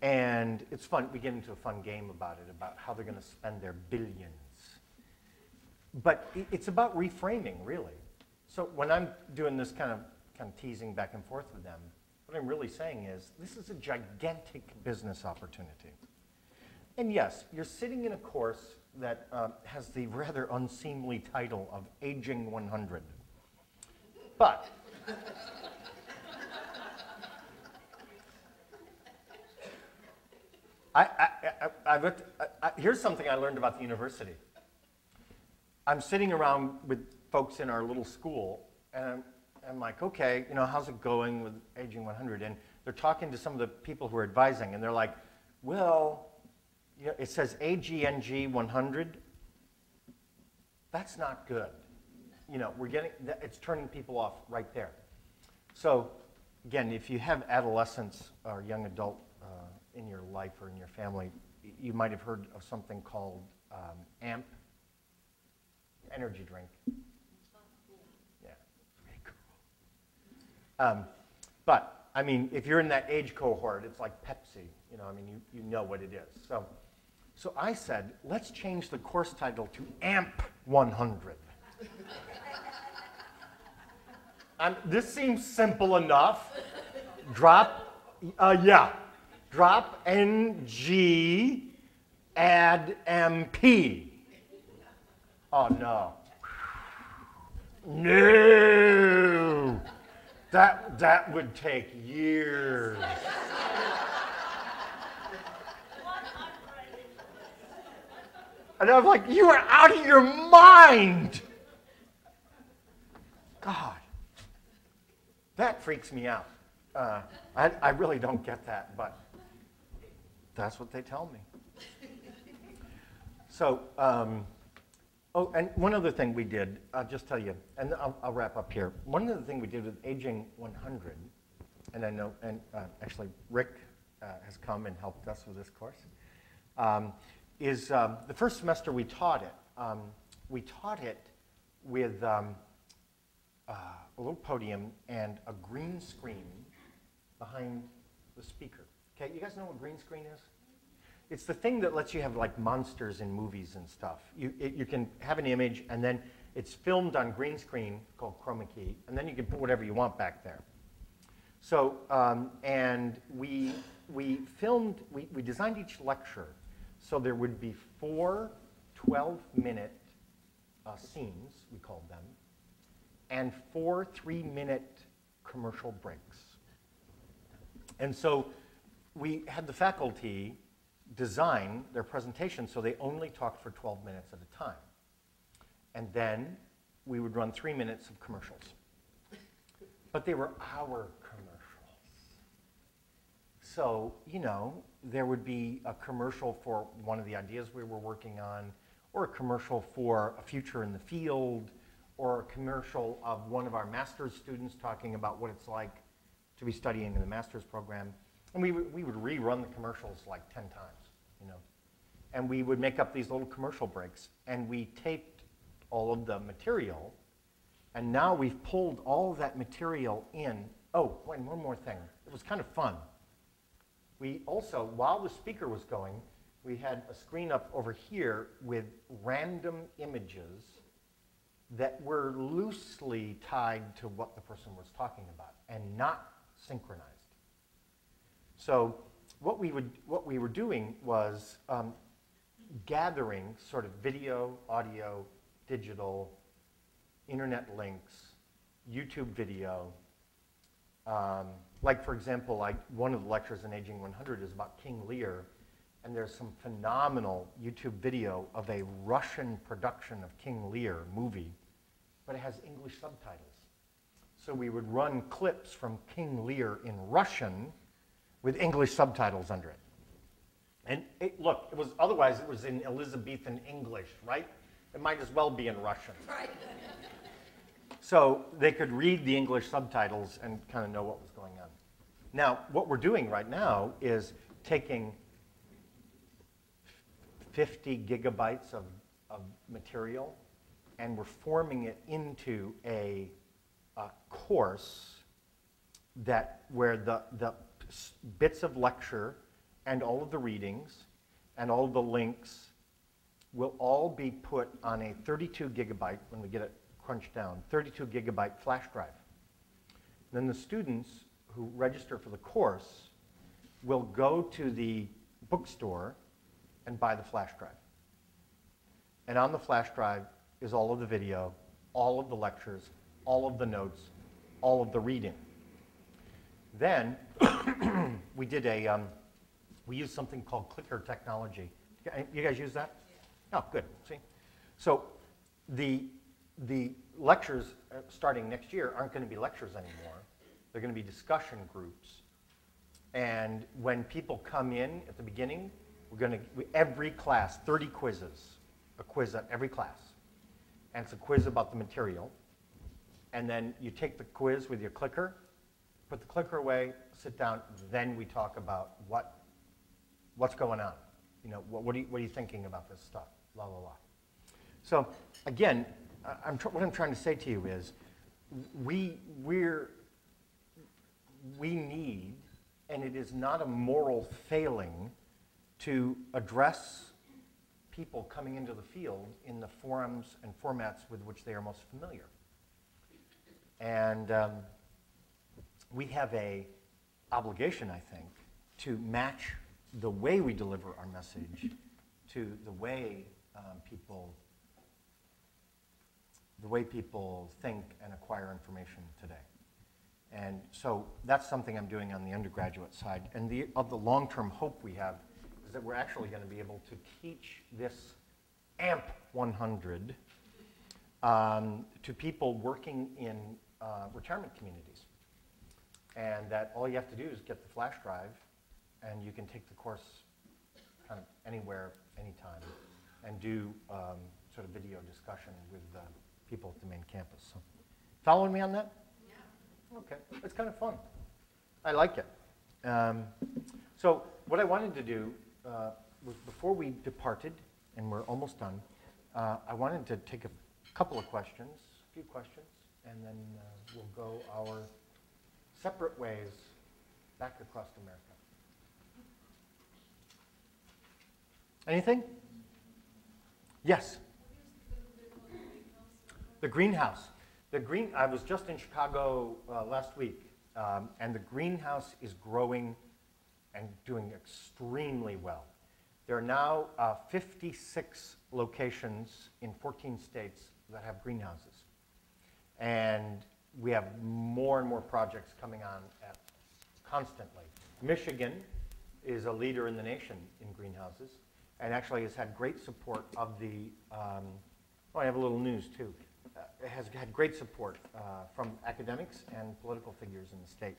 And it's fun. We get into a fun game about it, about how they're going to spend their billions. But it's about reframing, really. So when I'm doing this kind of teasing back and forth with them, What I'm really saying is this is a gigantic business opportunity. And yes, you're sitting in a course that has the rather unseemly title of Aging 100. But here's something I learned about the university. I'm sitting around with folks in our little school, and I'm like, okay, you know, how's it going with Aging 100? And they're talking to some of the people who are advising, and they're like, well, you know, it says AGNG 100. That's not good. You know, it's turning people off right there. So, again, if you have adolescents or young adult in your life or in your family, you might have heard of something called AMP, energy drink. Yeah, very cool. But, I mean, if you're in that age cohort, it's like Pepsi. You know, I mean, you know what it is. So I said, let's change the course title to AMP 100. This seems simple enough. Drop NG, add MP. Oh, no. No. That would take years. And I was like, you are out of your mind. God. That freaks me out. I really don't get that, but that's what they tell me. So, oh, and one other thing we did, I'll just tell you, and I'll wrap up here. One other thing we did with Aging 100, and I know, and actually Rick has come and helped us with this course, is the first semester we taught it with a little podium and a green screen behind the speaker. Okay, you guys know what green screen is? It's the thing that lets you have like monsters in movies and stuff. You can have an image and then it's filmed on green screen called chroma key, and then you can put whatever you want back there. So, and we designed each lecture so there would be 4 12-minute scenes, we called them, and 4 3-minute commercial breaks. And so we had the faculty design their presentation so they only talked for 12 minutes at a time. And then we would run 3 minutes of commercials. But they were our commercials. So, you know, there would be a commercial for one of the ideas we were working on, or a commercial for a future in the field, or a commercial of one of our master's students talking about what it's like to be studying in the master's program. And we would rerun the commercials like 10 times, you know. And we would make up these little commercial breaks, and we taped all of the material, and now we've pulled all of that material in. Oh, and one more thing. It was kind of fun. We also, while the speaker was going, we had a screen up over here with random images that were loosely tied to what the person was talking about and not synchronized. So what we were doing was gathering sort of video, audio, digital, internet links, YouTube video. Like, for example, like one of the lectures in Aging 100 is about King Lear, and there's some phenomenal YouTube video of a Russian production of King Lear movie, but it has English subtitles. So we would run clips from King Lear in Russian with English subtitles under it. And look, otherwise it was in Elizabethan English, right? It might as well be in Russian. Right. So they could read the English subtitles and kind of know what was going on. Now, what we're doing right now is taking 50 gigabytes of material, and we're forming it into a course where the bits of lecture and all of the readings and all of the links will all be put on a 32 gigabyte, when we get it crunched down, 32 gigabyte flash drive. Then the students who register for the course will go to the bookstore and buy the flash drive. And on the flash drive is all of the video, all of the lectures, all of the notes, all of the reading. Then we did we used something called clicker technology. You guys use that? Yeah. Oh, good. See? So the lectures starting next year aren't going to be lectures anymore. They're going to be discussion groups. And when people come in at the beginning, every class, 30 quizzes, a quiz at every class. And it's a quiz about the material. And then you take the quiz with your clicker, put the clicker away, sit down, then we talk about what's going on. You know, what are you thinking about this stuff? La, la, la. So again, what I'm trying to say to you is we need, and it is not a moral failing, to address people coming into the field in the forums and formats with which they are most familiar. And we have an obligation, I think, to match the way we deliver our message to the way people think and acquire information today. And so that's something I'm doing on the undergraduate side. And the long-term hope we have is that we're actually going to be able to teach this AMP 100 to people working in retirement communities. And that all you have to do is get the flash drive, and you can take the course kind of anywhere, anytime, and do sort of video discussion with people at the main campus. So, following me on that? Yeah. Okay, it's kind of fun. I like it. So what I wanted to do was, before we departed, and we're almost done, I wanted to take a couple of questions, a few questions, and then we'll go our separate ways back across America. Anything? Yes? The greenhouse. I was just in Chicago last week, and the greenhouse is growing and doing extremely well. There are now 56 locations in 14 states that have greenhouses. And we have more and more projects coming on constantly. Michigan is a leader in the nation in greenhouses, and actually has had great support of the, I have a little news too. It has had great support from academics and political figures in the state.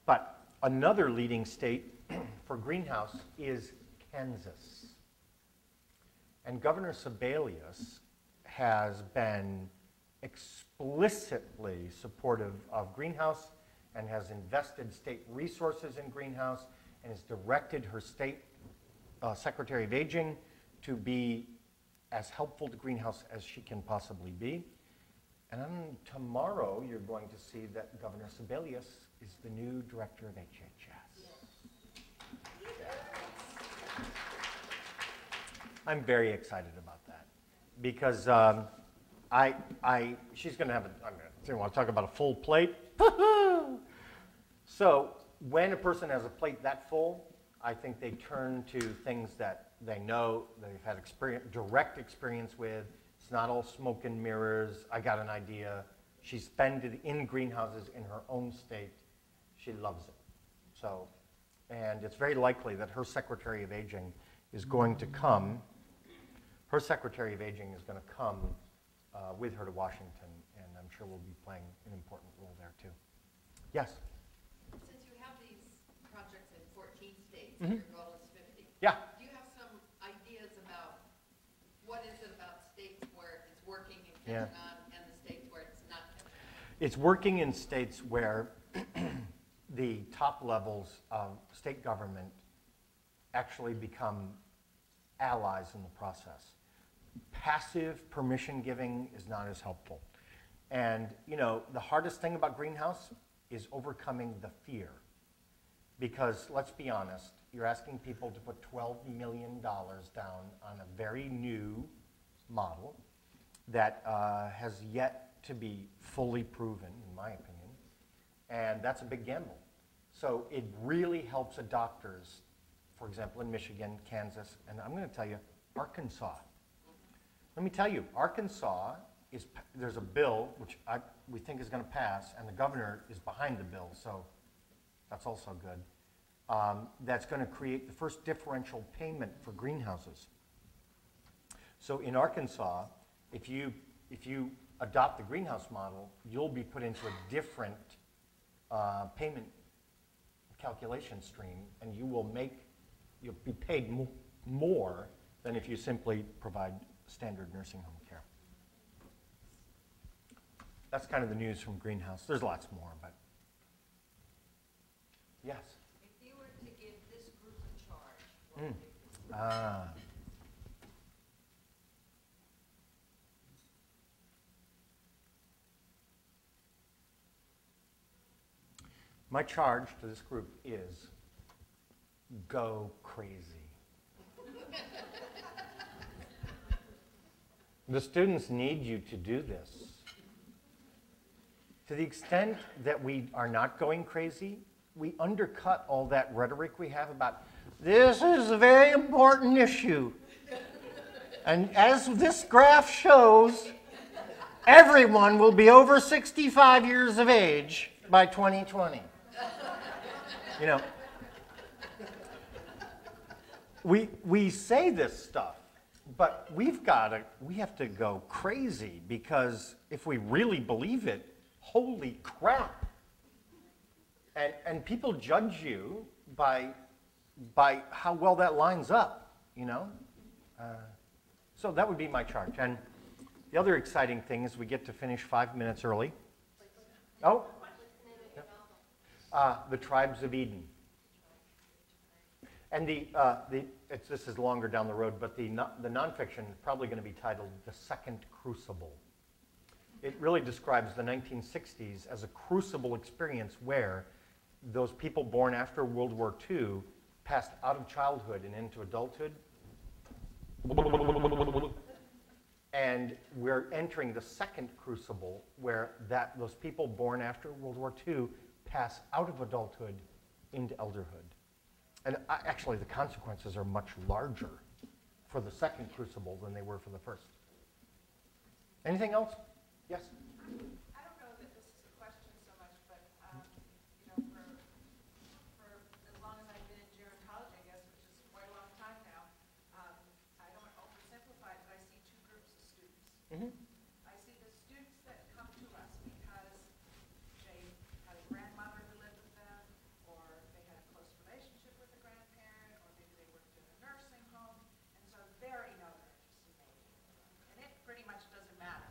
But another leading state for greenhouse is Kansas. And Governor Sebelius has been explicitly supportive of greenhouse and has invested state resources in greenhouse and has directed her state Secretary of Aging to be as helpful to greenhouse as she can possibly be. And then tomorrow you're going to see that Governor Sebelius is the new director of HHS. I'm very excited about that because she's going to have I want to talk about a full plate. So when a person has a plate that full, I think they turn to things that they know, they've had direct experience with. It's not all smoke and mirrors. I got an idea. She's spent it in greenhouses in her own state. She loves it. So, and it's very likely that her Secretary of Aging is going to come. Her Secretary of Aging is going to come with her to Washington, and I'm sure we'll be playing an important role there too. Yes? Since you have these projects in 14 states, and your goal is 50, yeah. Do you have some ideas about what is it about states where it's working and catching on, and the states where it's not catching on? It's working in states where the top levels of state government actually become allies in the process. Passive permission giving is not as helpful. And you know, the hardest thing about greenhouse is overcoming the fear. Because let's be honest, you're asking people to put $12 million down on a very new model that has yet to be fully proven, in my opinion. And that's a big gamble. So it really helps adopters, for example, in Michigan, Kansas, and I'm going to tell you, Arkansas. Let me tell you, Arkansas, there's a bill which we think is going to pass, and the governor is behind the bill, so that's also good. That's going to create the first differential payment for greenhouses. So in Arkansas, if you adopt the greenhouse model, you'll be put into a different payment calculation stream, and you'll be paid more than if you simply provide standard nursing home care. That's kind of the news from Greenhouse. There's lots more, but yes? If you were to give this group a charge, what would it be? My charge to this group is go crazy. The students need you to do this. To the extent that we are not going crazy, we undercut all that rhetoric we have about, this is a very important issue. And as this graph shows, everyone will be over 65 years of age by 2020. You know, we say this stuff, but we have to go crazy, because if we really believe it, holy crap. And people judge you by how well that lines up, you know? So that would be my charge. And the other exciting thing is we get to finish 5 minutes early. Oh. The Tribes of Eden. And this is longer down the road, but the nonfiction is probably going to be titled The Second Crucible. It really describes the 1960s as a crucible experience where those people born after World War II passed out of childhood and into adulthood. And we're entering the second crucible where those people born after World War II pass out of adulthood into elderhood. And actually, the consequences are much larger for the second crucible than they were for the first. Anything else? Yes? I don't know that this is a question so much, but you know, for as long as I've been in gerontology, I guess, which is quite a long time now, I don't oversimplify it, but I see two groups of students. Mm-hmm. I see the students that come to us because they had a grandmother who lived with them, or they had a close relationship with a grandparent, or maybe they worked in a nursing home, and so they already know their interest in aging. And it pretty much doesn't matter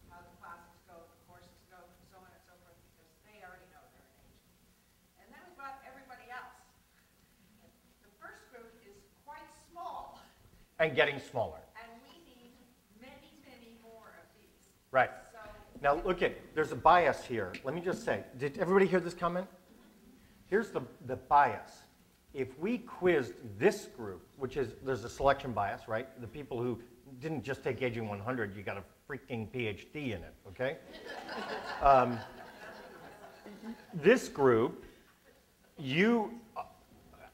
how the classes go, the courses go, so on and so forth, because they already know they're in aging. And then we've got everybody else. The first group is quite small. And getting smaller. And we need many, many more of these. Right. So, Now look there's a bias here. Let me just say, did everybody hear this comment? Here's the bias. If we quizzed this group, which is, there's a selection bias, right? The people who didn't just take Aging 100, you got a freaking PhD in it, okay? This group,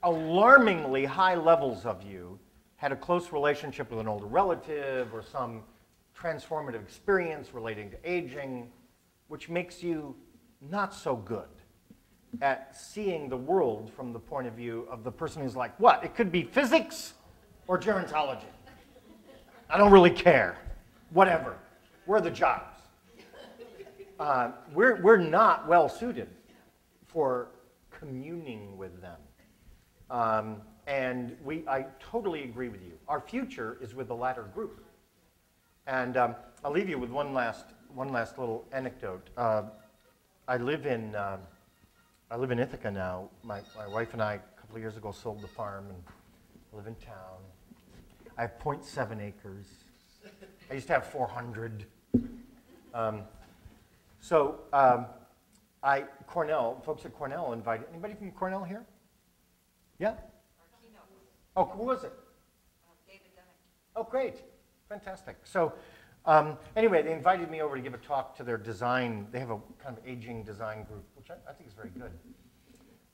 alarmingly high levels of you had a close relationship with an older relative or some transformative experience relating to aging, which makes you not so good at seeing the world from the point of view of the person who's like, what? It could be physics or gerontology. I don't really care. Whatever. Where are the jobs? We're not well suited for communing with them. And I totally agree with you. Our future is with the latter group. And I'll leave you with one last little anecdote. I live in Ithaca now. My wife and I, a couple of years ago, sold the farm and live in town. I have 0.7 acres. I used to have 400. Cornell, folks at Cornell invited, anybody from Cornell here? Yeah? Our keynote. Oh, who was it? David Demick. Oh, great. Fantastic. So anyway, they invited me over to give a talk to their design. They have a kind of aging design group, which I think is very good.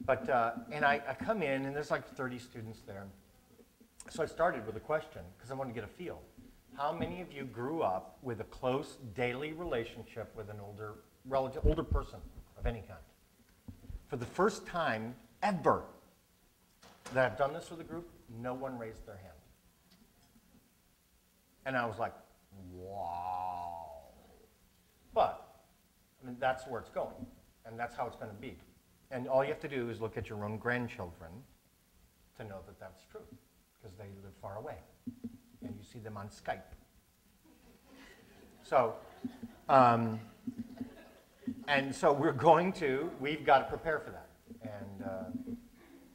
But, and I come in, and there's like 30 students there. So I started with a question, because I wanted to get a feel. How many of you grew up with a close daily relationship with an older person of any kind? For the first time ever that I've done this with a group, no one raised their hand. And I was like, wow. But, I mean, that's where it's going, and that's how it's going to be. And all you have to do is look at your own grandchildren to know that that's true, because they live far away, and you see them on Skype. So, and so we've got to prepare for that.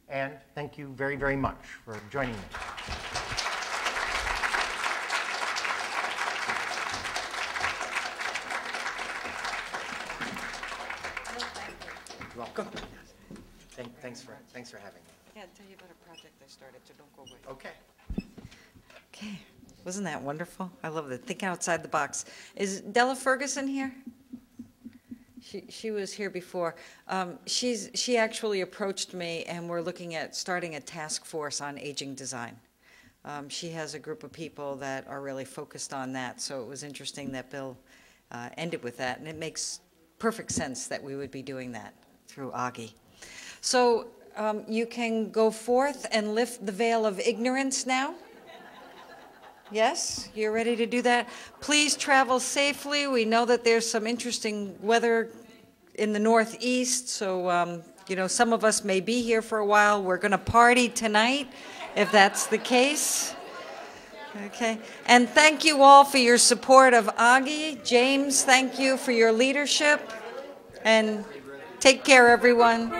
And thank you very, very much for joining me. Welcome. Thanks for having me. Yeah, I'll tell you about a project I started, so don't go away. Okay. Okay. Wasn't that wonderful? I love it. Think outside the box. Is Della Ferguson here? She was here before. She actually approached me, and we're looking at starting a task force on aging design. She has a group of people that are really focused on that, so it was interesting that Bill ended with that, and it makes perfect sense that we would be doing that through AGHE. So you can go forth and lift the veil of ignorance now. Yes, you're ready to do that? Please travel safely. We know that there's some interesting weather in the Northeast, so you know, some of us may be here for a while. We're going to party tonight, if that's the case. Okay, and thank you all for your support of AGHE. James, thank you for your leadership, and take care, everyone.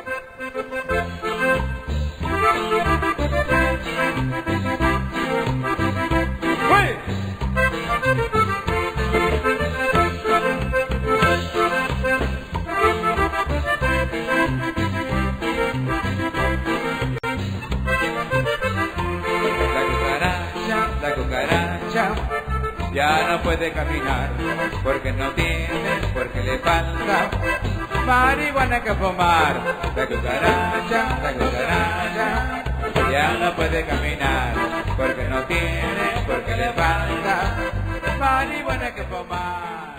Ya no puede caminar porque no tiene, porque le falta marihuana que fumar. La cucaracha, ya no puede caminar porque no tiene, porque le falta marihuana que fumar.